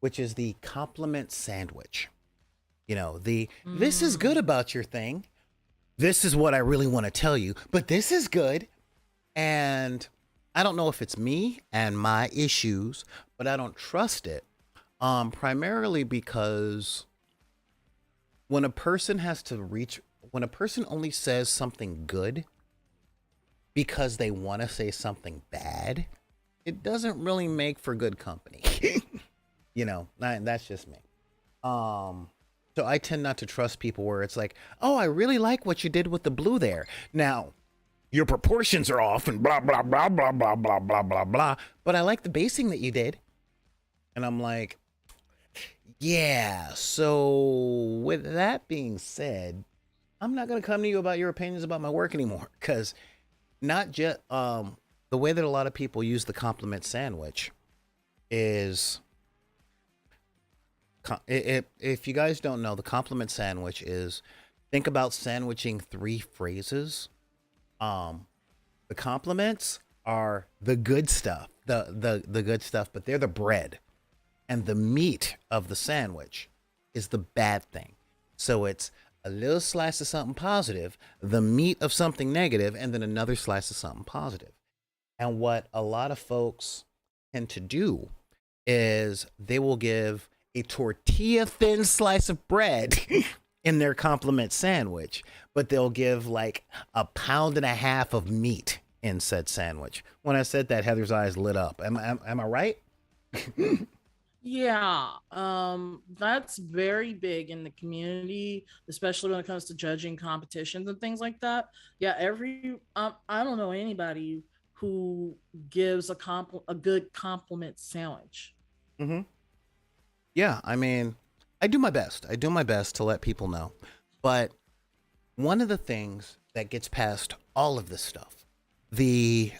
which is the compliment sandwich. This is good Mm. about your thing. This is what I really want to tell you, but this is good. And I don't know if it's me and my issues, but I don't trust it. Primarily because when a person has to reach, when a person only says something good because they want to say something bad, it doesn't really make for good company. That's just me. So I tend not to trust people where it's like, oh, I really like what you did with the blue there. Now, your proportions are off and blah, blah, blah, blah, blah, blah, blah, blah, blah. But I like the basing that you did. And I'm like, yeah. So with that being said, I'm not going to come to you about your opinions about my work anymore. Because not just the way that a lot of people use the compliment sandwich is if you guys don't know, the compliment sandwich is, think about sandwiching three phrases. The compliments are the good stuff, the good stuff, but they're the bread, and the meat of the sandwich is the bad thing. So it's a little slice of something positive, the meat of something negative, and then another slice of something positive. And what a lot of folks tend to do is they will give a tortilla thin slice of bread in their compliment sandwich, but they'll give like a pound and a half of meat in said sandwich. When I said that, Heather's eyes lit up. Am I right? Yeah, that's very big in the community, especially when it comes to judging competitions and things like that. Yeah, I don't know anybody who gives a good compliment sandwich. Mm-hmm. Yeah, I mean, I do my best. I do my best to let people know. But one of the things that gets past all of this stuff, the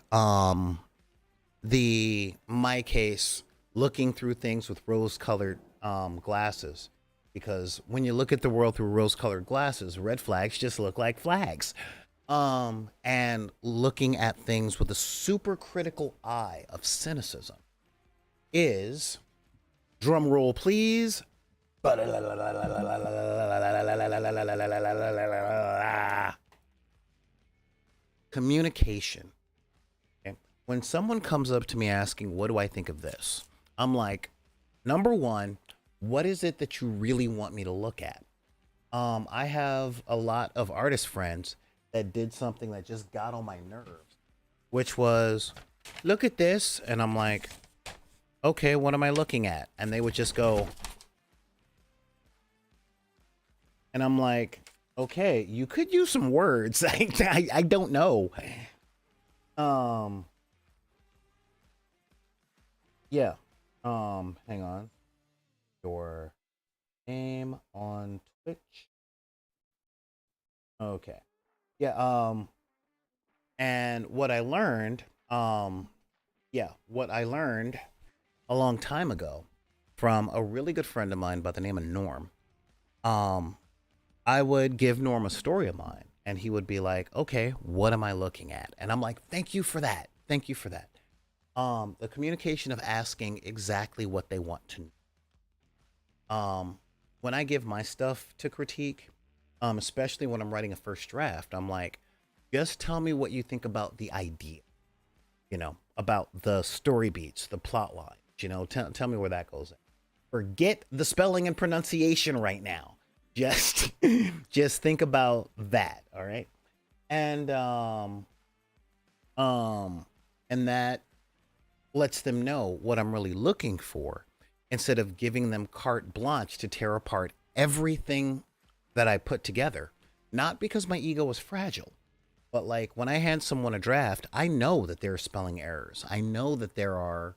my case, looking through things with rose-colored glasses, because when you look at the world through rose-colored glasses, red flags just look like flags. And looking at things with a super critical eye of cynicism is, drum roll please, communication. Okay? When someone comes up to me asking, what do I think of this? I'm like, number one, what is it that you really want me to look at? I have a lot of artist friends that did something that just got on my nerves, which was, look at this. And I'm like, okay, what am I looking at? And they would just go, and I'm like, okay, you could use some words. I don't know. Um, yeah. Hang on. Your name on Twitch. Okay. Yeah. And what I learned, what I learned a long time ago from a really good friend of mine by the name of Norm. Um, I would give Norm a story of mine, and he would be like, okay, what am I looking at? And I'm like, thank you for that. Thank you for that. The communication of asking exactly what they want to know. When I give my stuff to critique, especially when I'm writing a first draft, I'm like, just tell me what you think about the idea, about the story beats, the plot lines, tell me where that goes in. Forget the spelling and pronunciation right now. Just just think about that, all right? And and that lets them know what I'm really looking for instead of giving them carte blanche to tear apart everything that I put together. Not because my ego was fragile, but like when I hand someone a draft, I know that there are spelling errors. I know that there are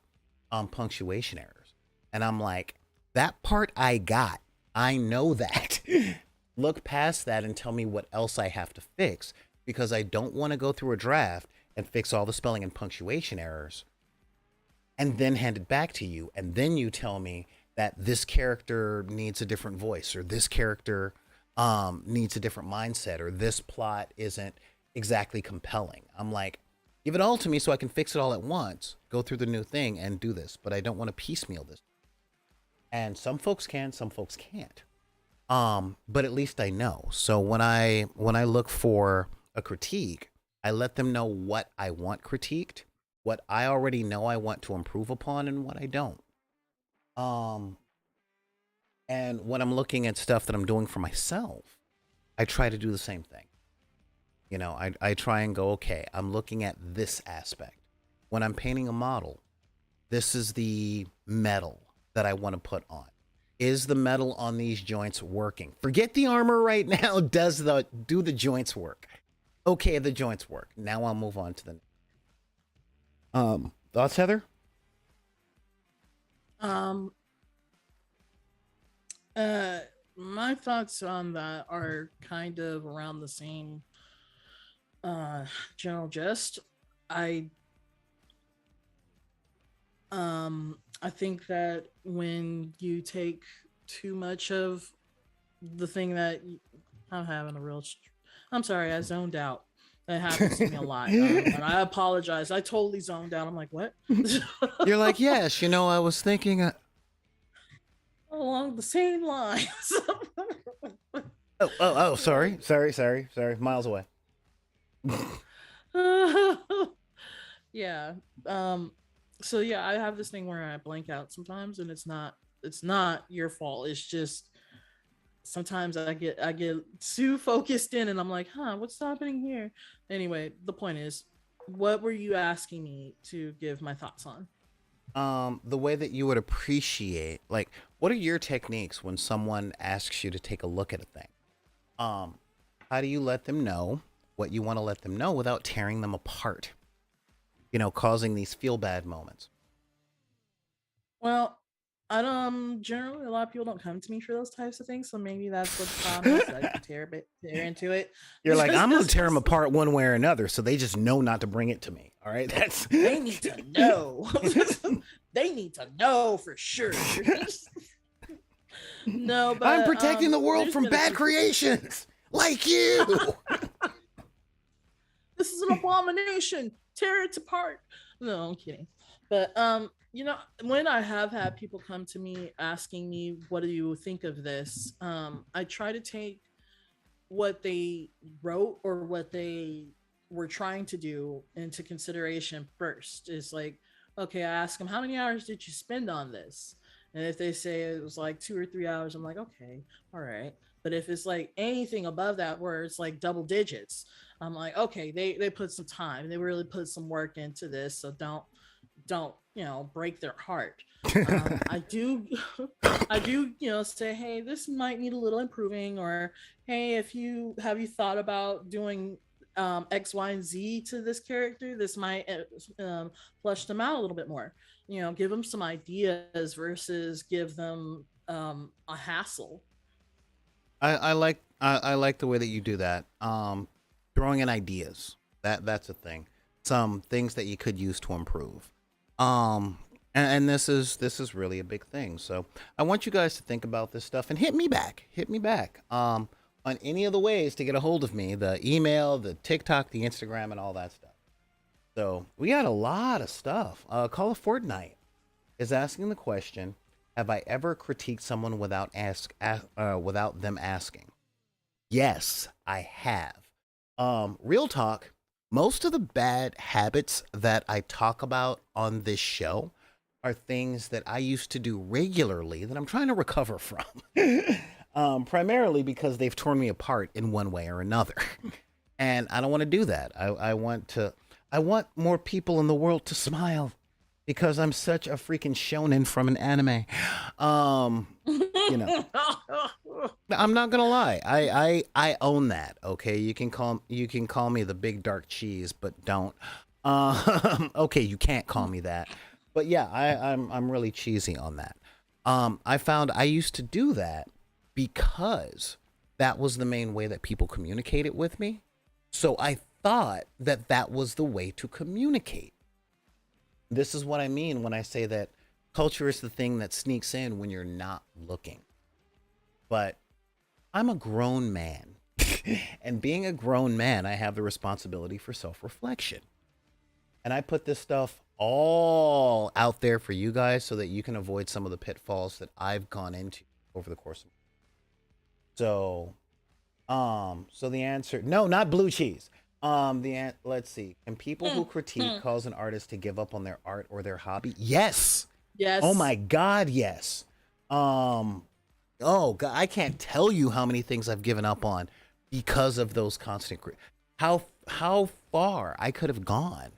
punctuation errors. And I'm like, that part I got. I know that. Look past that and tell me what else I have to fix, because I don't want to go through a draft and fix all the spelling and punctuation errors and then hand it back to you. And then you tell me that this character needs a different voice, or this character needs a different mindset, or this plot isn't exactly compelling. I'm like, give it all to me so I can fix it all at once, go through the new thing and do this. But I don't want to piecemeal this. And some folks can, some folks can't. But at least I know. So when I look for a critique, I let them know what I want critiqued, what I already know I want to improve upon, and what I don't. And when I'm looking at stuff that I'm doing for myself, I try to do the same thing. I try and go, okay, I'm looking at this aspect. When I'm painting a model, this is the metal that I want to put on. Is the metal on these joints working? Forget the armor right now. Do the joints work? Okay, the joints work. Now I'll move on to the thoughts, Heather? Um, my thoughts on that are kind of around the same general gist. I I think that when you take too much of the thing that I'm having a real I'm sorry, I zoned out. That happens to me a lot. And I apologize. I totally zoned out. I'm like, what? You're like, yes, I was thinking. Along the same lines. Oh, sorry. Miles away. Yeah. So yeah, I have this thing where I blank out sometimes, and it's not your fault. It's just sometimes I get too focused in, and I'm like, what's happening here? Anyway, the point is, what were you asking me to give my thoughts on? The way that you would appreciate, like, what are your techniques when someone asks you to take a look at a thing? How do you let them know what you want to let them know without tearing them apart? Causing these feel bad moments. Well, I don't generally, a lot of people don't come to me for those types of things, so maybe that's what the problem is. I tear into it. You're like, I'm gonna tear them apart one way or another, so they just know not to bring it to me. All right, they need to know. They need to know for sure. No, but I'm protecting the world from bad creations like you. This is an abomination. Tear it apart. No, I'm kidding. But when I have had people come to me asking me, what do you think of this? I try to take what they wrote or what they were trying to do into consideration first. Is like, okay, I ask them, how many hours did you spend on this? And if they say it was like 2 or 3 hours, I'm like, okay, all right. But if it's like anything above that where it's like double digits, I'm like, okay, they put some time, they really put some work into this, so don't break their heart. I do I do say, hey, this might need a little improving, or hey, if you thought about doing X, Y, and Z to this character, this might flesh them out a little bit more. Give them some ideas versus give them a hassle. I like the way that you do that. Throwing in ideas, that's a thing. Some things that you could use to improve. And this is really a big thing. So I want you guys to think about this stuff and hit me back. on any of the ways to get a hold of me, the email, the TikTok, the Instagram, and all that stuff. So we got a lot of stuff. Call of Fortnite is asking the question: have I ever critiqued someone without them asking? Yes, I have. Real talk. Most of the bad habits that I talk about on this show are things that I used to do regularly that I'm trying to recover from. Primarily because they've torn me apart in one way or another. And I don't want to do that. I want more people in the world to smile because I'm such a freaking shonen from an anime. Um, you know, I'm not gonna lie. I own that. Okay, you can call me the big dark cheese, but don't. Okay, you can't call me that. But yeah, I'm really cheesy on that. I found I used to do that because that was the main way that people communicated with me. So I thought that that was the way to communicate. This is what I mean when I say that culture is the thing that sneaks in when you're not looking. But I'm a grown man. And being a grown man, I have the responsibility for self reflection. And I put this stuff all out there for you guys so that you can avoid some of the pitfalls that I've gone into over the course of. So, so the answer, no, not blue cheese. Let's see. Can people who critique cause an artist to give up on their art or their hobby? Yes. Yes. Oh my God, yes. Oh God, I can't tell you how many things I've given up on because of those constant. How far I could have gone,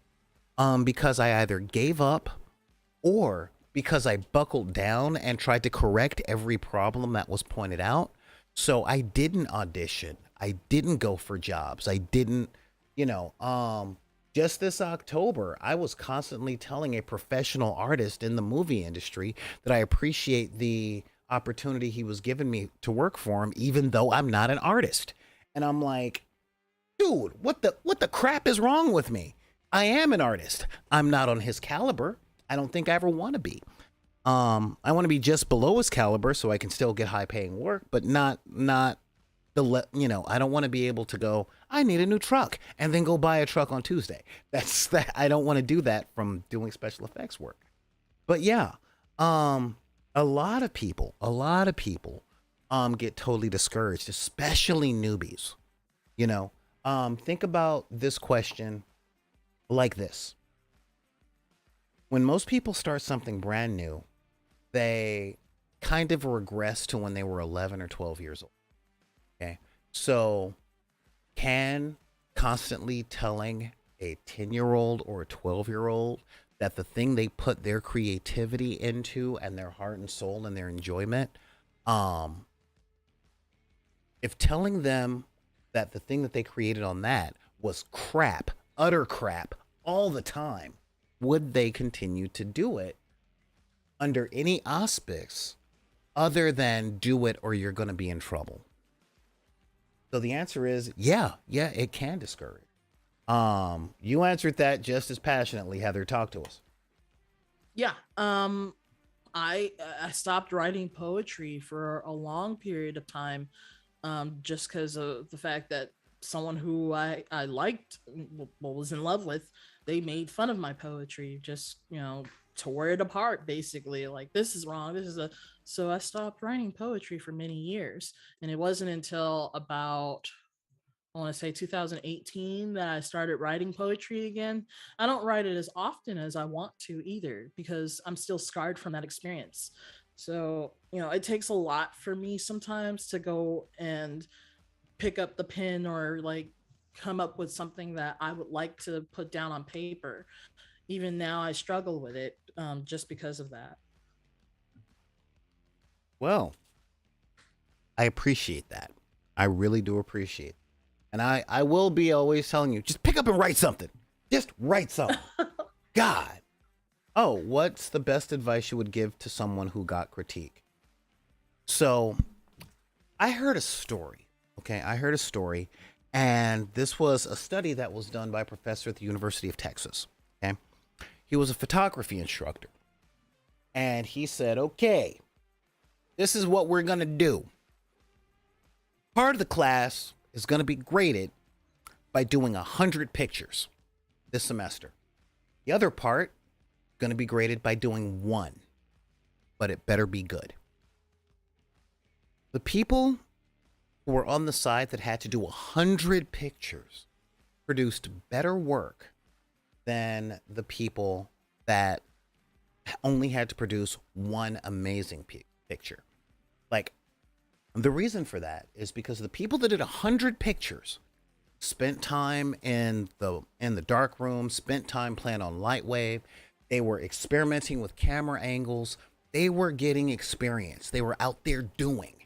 because I either gave up or because I buckled down and tried to correct every problem that was pointed out. So I didn't audition. I didn't go for jobs. I didn't, just this October, I was constantly telling a professional artist in the movie industry that I appreciate the opportunity he was giving me to work for him, even though I'm not an artist. And I'm like, dude, what the crap is wrong with me? I am an artist. I'm not on his caliber. I don't think I ever want to be. I want to be just below his caliber so I can still get high paying work, but not I don't want to be able to go, I need a new truck and then go buy a truck on Tuesday. That's that. I don't want to do that from doing special effects work. But yeah, a lot of people get totally discouraged, especially newbies. Think about this question like this. When most people start something brand new, they kind of regress to when they were 11 or 12 years old. Okay. So can constantly telling a 10-year-old or a 12-year-old that the thing they put their creativity into and their heart and soul and their enjoyment, if telling them that the thing that they created on that was crap, utter crap, all the time, would they continue to do it under any auspice other than do it or you're going to be in trouble? So the answer is yeah, it can discourage. You answered that just as passionately, Heather. Talk to us. Yeah. I stopped writing poetry for a long period of time, just because of the fact that someone who I liked, was in love with, they made fun of my poetry, just tore it apart, basically, like, this is wrong, so I stopped writing poetry for many years. And it wasn't until about, I want to say 2018, that I started writing poetry again. I don't write it as often as I want to either, because I'm still scarred from that experience. So it takes a lot for me sometimes to go and pick up the pen or like come up with something that I would like to put down on paper. Even now I struggle with it, just because of that. Well, I appreciate that. I really do appreciate it. And I will be always telling you, just pick up and write something. Just write something. God. Oh, what's the best advice you would give to someone who got critique? So I heard a story. Okay, I heard a story. And this was a study that was done by a professor at the University of Texas. Okay. He was a photography instructor. And he said, okay, this is what we're going to do. Part of the class is going to be graded by doing 100 pictures this semester. The other part is going to be graded by doing one, but it better be good. The people who were on the side that had to do 100 pictures produced better work than the people that only had to produce one amazing picture. Like, the reason for that is because the people that did 100 pictures spent time in the dark room, spent time playing on Lightwave. They were experimenting with camera angles. They were getting experience. They were out there doing.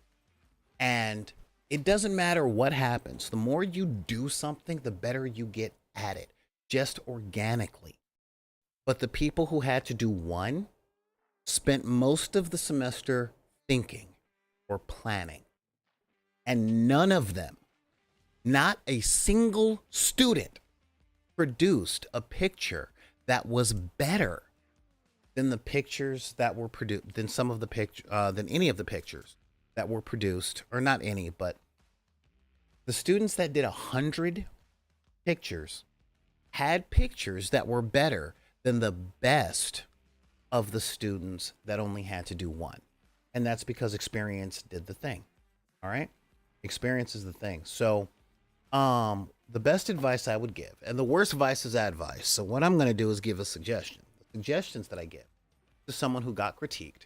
And it doesn't matter what happens. The more you do something, the better you get at it, just organically. But the people who had to do one spent most of the semester thinking or planning. And none of them, not a single student, produced a picture that was better than the pictures that were produced, than some of the than any of the pictures that were produced, or not any, but the students that did 100 pictures had pictures that were better than the best of the students that only had to do one. And that's because experience did the thing. All right? Experience is the thing. So, the best advice I would give, and the worst advice is advice. So what I'm going to do is give a suggestion. The suggestions that I give to someone who got critiqued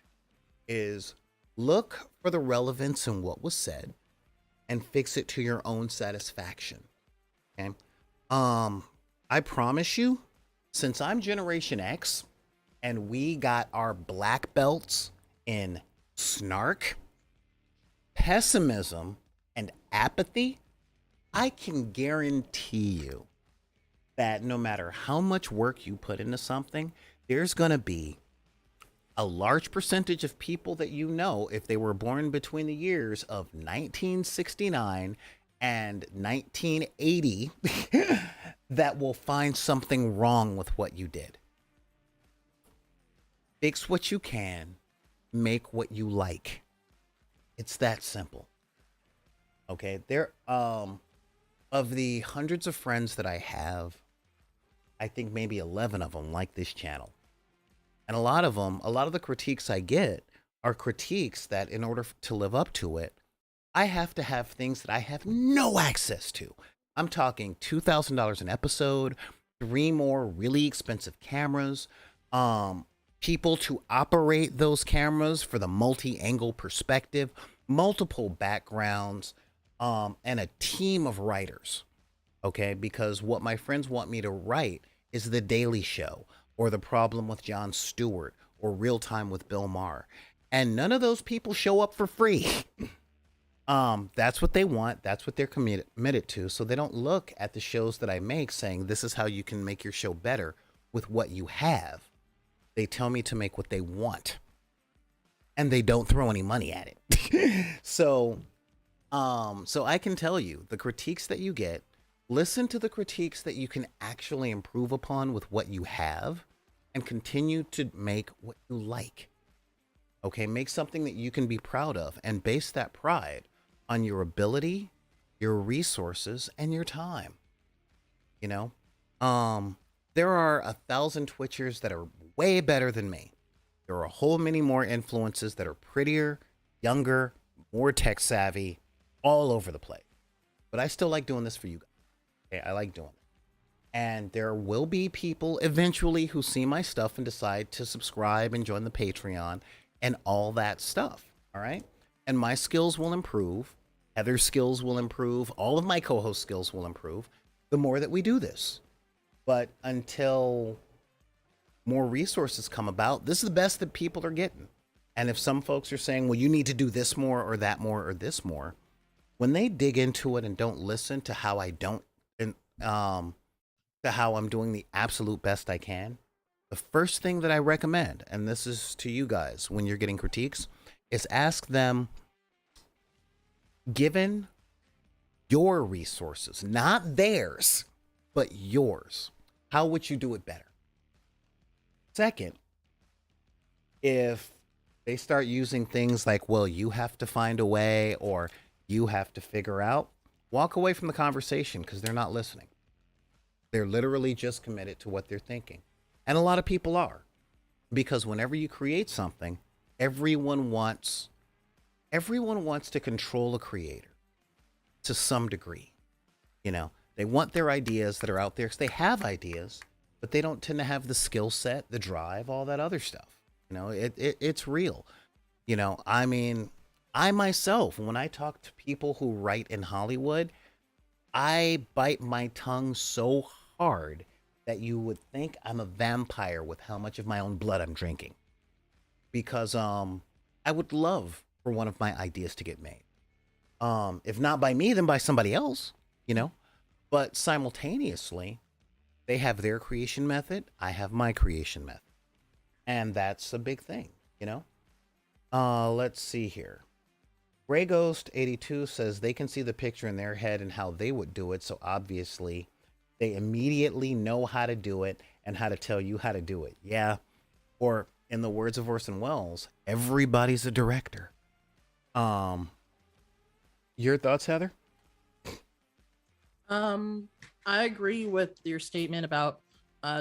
is look for the relevance in what was said and fix it to your own satisfaction. Okay? I promise you, since I'm Generation X and we got our black belts in snark, pessimism, and apathy, I can guarantee you that no matter how much work you put into something, there's going to be a large percentage of people that you know, if they were born between the years of 1969 and 1980, that will find something wrong with what you did. Fix what you can, make what you like. It's that simple. Okay, there of the hundreds of friends that I have, I think maybe 11 of them like this channel. And a lot of the critiques I get are critiques that in order to live up to it, I have to have things that I have no access to. I'm talking $2,000 an episode, 3 more really expensive cameras, people to operate those cameras for the multi-angle perspective, multiple backgrounds, and a team of writers. Okay, because what my friends want me to write is The Daily Show, or The Problem with Jon Stewart, or Real Time with Bill Maher. And none of those people show up for free. That's what they want. That's what they're committed to. So they don't look at the shows that I make saying, this is how you can make your show better with what you have. They tell me to make what they want. And they don't throw any money at it. So I can tell you, the critiques that you get, listen to the critiques that you can actually improve upon with what you have, and continue to make what you like. Okay, make something that you can be proud of, and base that pride on your ability, your resources, and your time. You know, there are 1,000 Twitchers that are way better than me. There are a whole many more influencers that are prettier, younger, more tech savvy, all over the place. But I still like doing this for you guys. Okay, I like doing it. And there will be people eventually who see my stuff and decide to subscribe and join the Patreon and all that stuff. All right. And my skills will improve. Heather's skills will improve. All of my co-host skills will improve the more that we do this. But until more resources come about, this is the best that people are getting. And if some folks are saying, well, you need to do this more or that more or this more, when they dig into it and don't listen to how I don't, to how I'm doing the absolute best I can, the first thing that I recommend, and this is to you guys when you're getting critiques, is ask them, given your resources, not theirs, but yours, how would you do it better? Second, if they start using things like, well, you have to find a way, or You have to figure out, walk away from the conversation because they're not listening. They're literally just committed to what they're thinking. And a lot of people are, because whenever you create something, everyone wants everyone wants to control a creator to some degree. You know, they want their ideas that are out there because they have ideas, but they don't tend to have the skill set, the drive, all that other stuff. You know, it's real. You know, I mean, I myself, when I talk to people who write in Hollywood, I bite my tongue so hard that you would think I'm a vampire with how much of my own blood I'm drinking. Because I would love for one of my ideas to get made. If not by me, then by somebody else, you know? But simultaneously, they have their creation method, I have my creation method. And that's a big thing, you know? Let's see here. Gray Ghost 82 says they can see the picture in their head and how they would do it, so obviously they immediately know how to do it and how to tell you how to do it. Yeah. Or in the words of Orson Welles, everybody's a director. Your thoughts, Heather? I agree with your statement about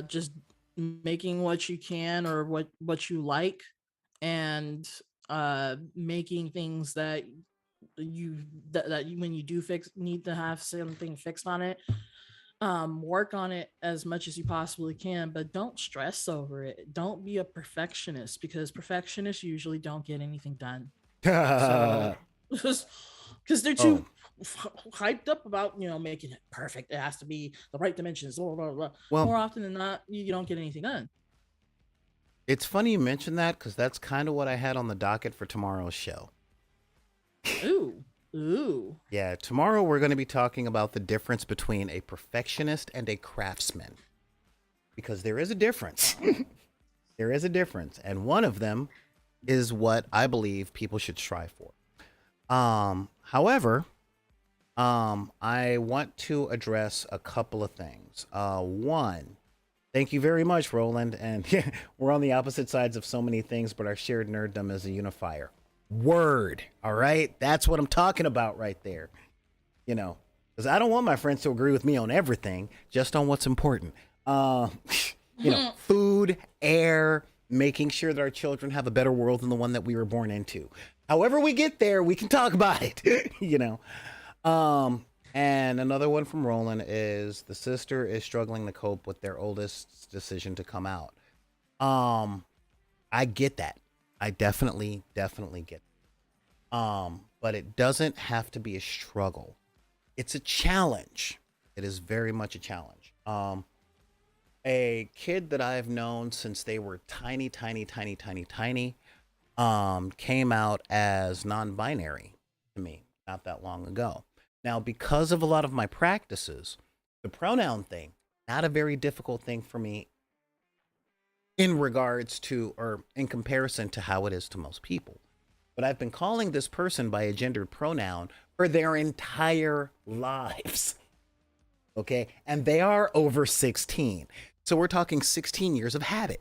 just making what you can or what you like, and making things that you when you do fix need to have something fixed on it. Work on it as much as you possibly can, but don't stress over it. Don't be a perfectionist, because perfectionists usually don't get anything done. So because they're Oh, too hyped up about making it perfect. It has to be the right dimensions. Blah, blah, blah. well, More often than not, you don't get anything done. it's funny you mention that because that's kind of what I had on the docket for tomorrow's show. Ooh, ooh. Yeah, tomorrow we're going to be talking about the difference between a perfectionist and a craftsman. Because there is a difference. There is a difference. And one of them is what I believe people should strive for. However, I want to address a couple of things. One, thank you very much, Roland. And we're on the opposite sides of so many things, but our shared nerddom is a unifier. Word. All right. That's what I'm talking about right there. You know, because I don't want my friends to agree with me on everything, just on what's important. You know, food, air, making sure that our children have a better world than the one that we were born into. However we get there, we can talk about it, you know. And another one from Roland is the sister is struggling to cope with their oldest's decision to come out. I get that. I definitely get it. But it doesn't have to be a struggle. It's a challenge. It is very much a challenge. A kid that I've known since they were tiny, came out as non-binary to me not that long ago. Now, because of a lot of my practices, the pronoun thing, not a very difficult thing for me in regards to, or in comparison to how it is to most people. But I've been calling this person by a gendered pronoun for their entire lives. Okay. And they are over 16. So we're talking 16 years of habit.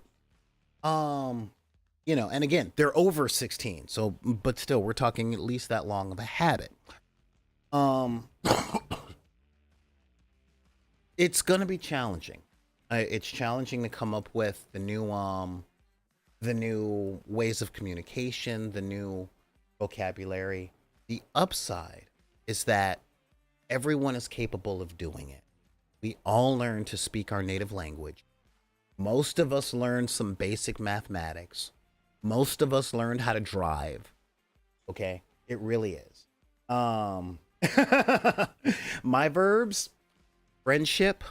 You know, and again, they're over 16. So, but still, we're talking at least that long of a habit. Um, it's going to be challenging. It's challenging to come up with the new ways of communication, the new vocabulary. The upside is that everyone is capable of doing it. We all learn to speak our native language. Most of us learned some basic mathematics. Most of us learned how to drive. Okay? It really is. My verbs: friendship,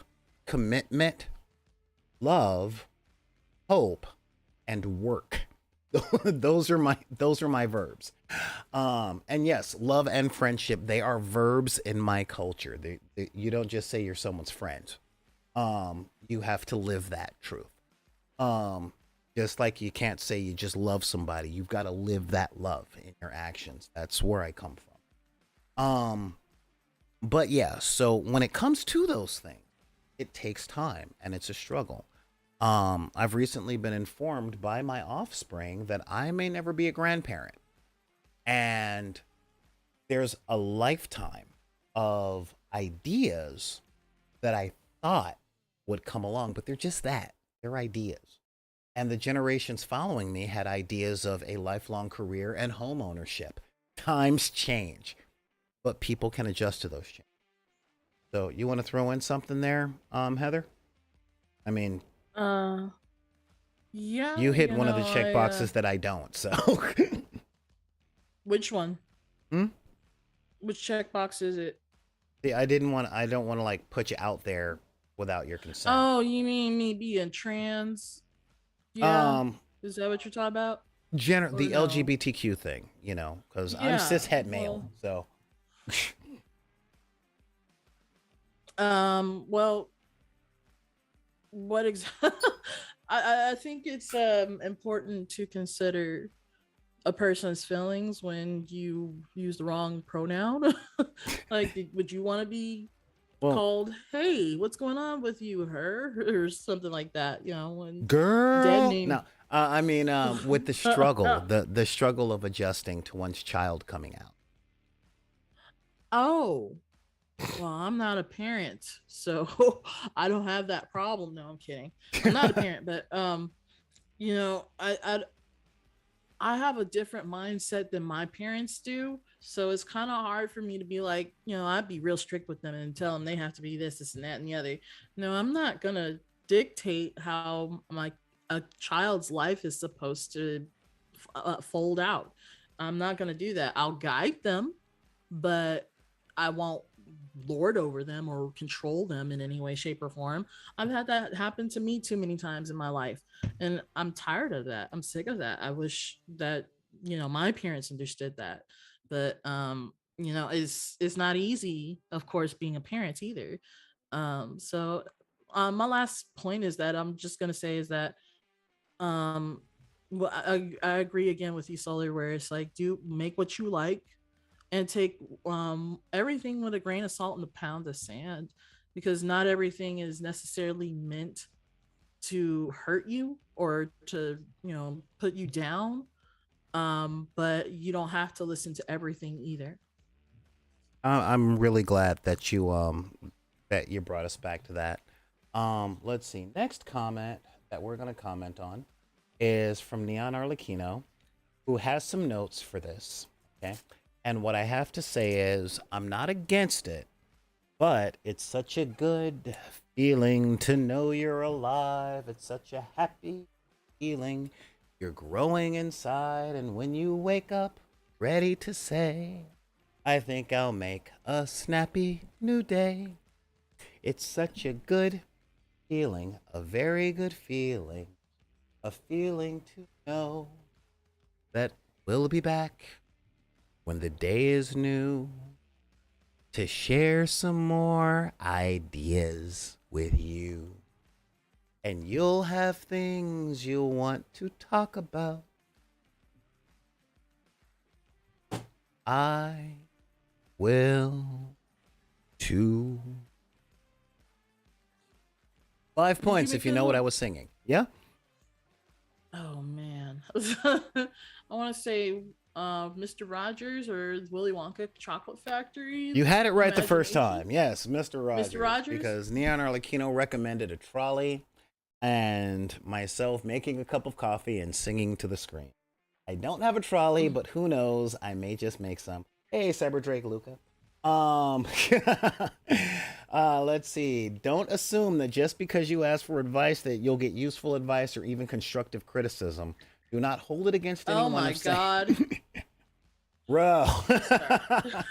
commitment, love, hope, and work. those are my verbs. And yes, love and friendship, they are verbs in my culture. You don't just say you're someone's friend. You have to live that truth. Just like you can't say you just love somebody, you've got to live that love in your actions. That's where I come from. But yeah, so when it comes to those things, it takes time and it's a struggle. I've recently been informed by my offspring that I may never be a grandparent. And there's a lifetime of ideas that I thought would come along, but they're just that. They're ideas. And the generations following me had ideas of a lifelong career and home ownership. Times change, but people can adjust to those changes. So you want to throw in something there, Heather? I mean, Uh, yeah, you hit you one of the know, check boxes that I don't. So, which one? hmm? Which checkbox is it? See, I don't want to like put you out there without your consent. Oh, you mean me being trans? Yeah, Um, is that what you're talking about? Or the no? LGBTQ thing, because I'm Yeah. cishet male. Well, So, well, what exactly? I think it's important to consider a person's feelings when you use the wrong pronoun. Like, would you want to be well, called, "Hey, what's going on with you, her," or something like that? You know, when dead girl. name. No, I mean, with the struggle, the struggle of adjusting to one's child coming out. Oh, well, I'm not a parent, so I don't have that problem. No, I'm kidding. I'm not a parent, but you know, I have a different mindset than my parents do. So it's kind of hard for me to be like, you know, I'd be real strict with them and tell them they have to be this, and that, and the other. No, I'm not gonna dictate how my a child's life is supposed to fold out. I'm not gonna do that. I'll guide them, but I won't lord over them or control them in any way, shape, or form. I've had that happen to me too many times in my life, and I'm tired of that. I'm sick of that. I wish that, you know, my parents understood that, but you know, it's not easy, of course, being a parent either. So my last point is that I'm just gonna say is that um well, I agree again with you, Solar, where it's like, do make what you like and take everything with a grain of salt and a pound of sand, because not everything is necessarily meant to hurt you or to, you know, put you down. But you don't have to listen to everything either. I'm really glad that you brought us back to that. Let's see. Next comment that we're gonna comment on is from Neon Arlecchino, who has some notes for this. Okay. And what I have to say is, I'm not against it, but it's such a good feeling to know you're alive. It's such a happy feeling. You're growing inside, and when you wake up, ready to say, I think I'll make a snappy new day. It's such a good feeling, a very good feeling, a feeling to know that we'll be back when the day is new to share some more ideas with you. And you'll have things you'll want to talk about. I will too. 5 points Make if you know what I a was singing. Yeah? Oh man. I want to say Mr. Rogers or Willy Wonka Chocolate Factory. You had it right the first Imagination. time. Yes, Mr. Mr. Rogers. Rogers. Because Neon Arlecchino recommended a trolley and myself making a cup of coffee and singing to the screen. I don't have a trolley, but who knows? I may just make some. Hey, Cyber Drake Luca. Um, let's see. Don't assume that just because you ask for advice that you'll get useful advice or even constructive criticism. Do not hold it against Oh anyone. my god. Bro. Sorry.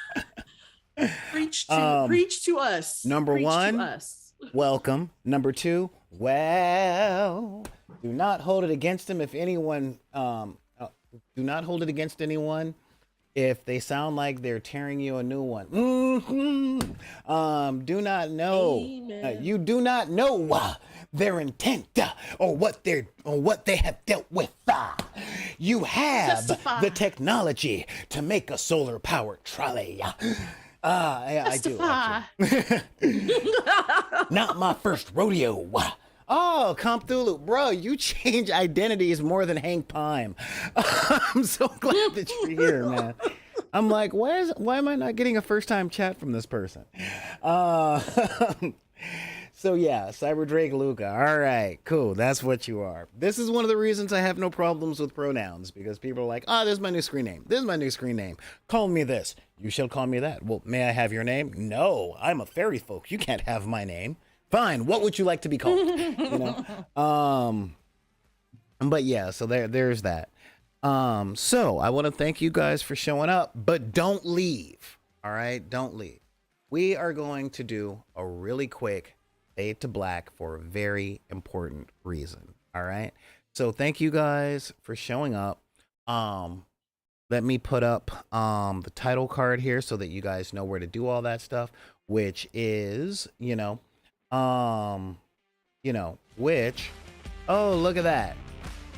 Preach to us. Number Preach one, to us. welcome. Number two, well, do not hold it against them if anyone. Do not hold it against anyone if they sound like they're tearing you a new one. Do not know. You do not know their intent or what they have dealt with. You have Testify. the technology to make a solar powered trolley. I do. Testify. Actually. Not my first rodeo. Oh, Compthulu, bro, you change identities more than Hank Pym. I'm so glad that you're here, man. I'm like, why am I not getting a first time chat from this person? So yeah, Cyber Drake Luca. All right, cool. That's what you are. This is one of the reasons I have no problems with pronouns, because people are like, this is my new screen name. This is my new screen name. Call me this. You shall call me that. Well, may I have your name? No, I'm a fairy folk. You can't have my name. Fine. What would you like to be called? But yeah, so there's that. So I want to thank you guys for showing up, but don't leave. All right, don't leave. We are going to do a really quick fade to black for a very important reason. All right. So thank you guys for showing up. Let me put up the title card here so that you guys know where to do all that stuff, which is, which, oh, look at that.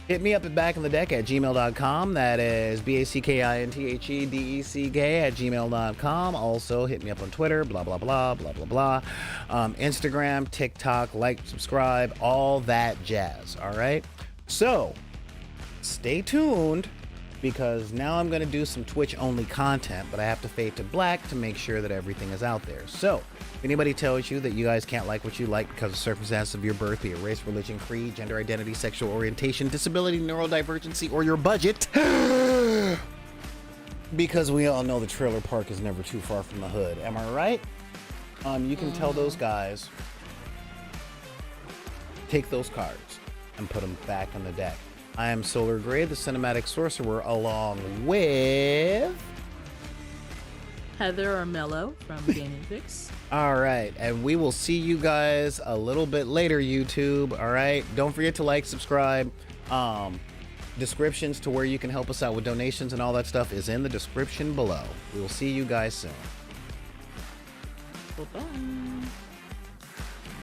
Hit me up at backinthe.deck@gmail.com. That is BACKINTHEDECK@gmail.com. Also, hit me up on Twitter, blah, blah, blah, blah, blah, blah. Instagram, TikTok, like, subscribe, all that jazz. All right. So stay tuned, because now I'm going to do some Twitch only content, but I have to fade to black to make sure that everything is out there. So if anybody tells you that you guys can't like what you like because of circumstances of your birth, be it race, religion, creed, gender identity, sexual orientation, disability, neurodivergency, or your budget, because we all know the trailer park is never too far from the hood. Am I right? You can tell those guys, take those cards and put them back on the deck. I am Solar Gray, the Cinematic Sorcerer, along with Heather or Mello from Gaming Fix. All right, and we will see you guys a little bit later, YouTube. All right, don't forget to like, subscribe. Descriptions to where you can help us out with donations and all that stuff is in the description below. We will see you guys soon. Bye-bye.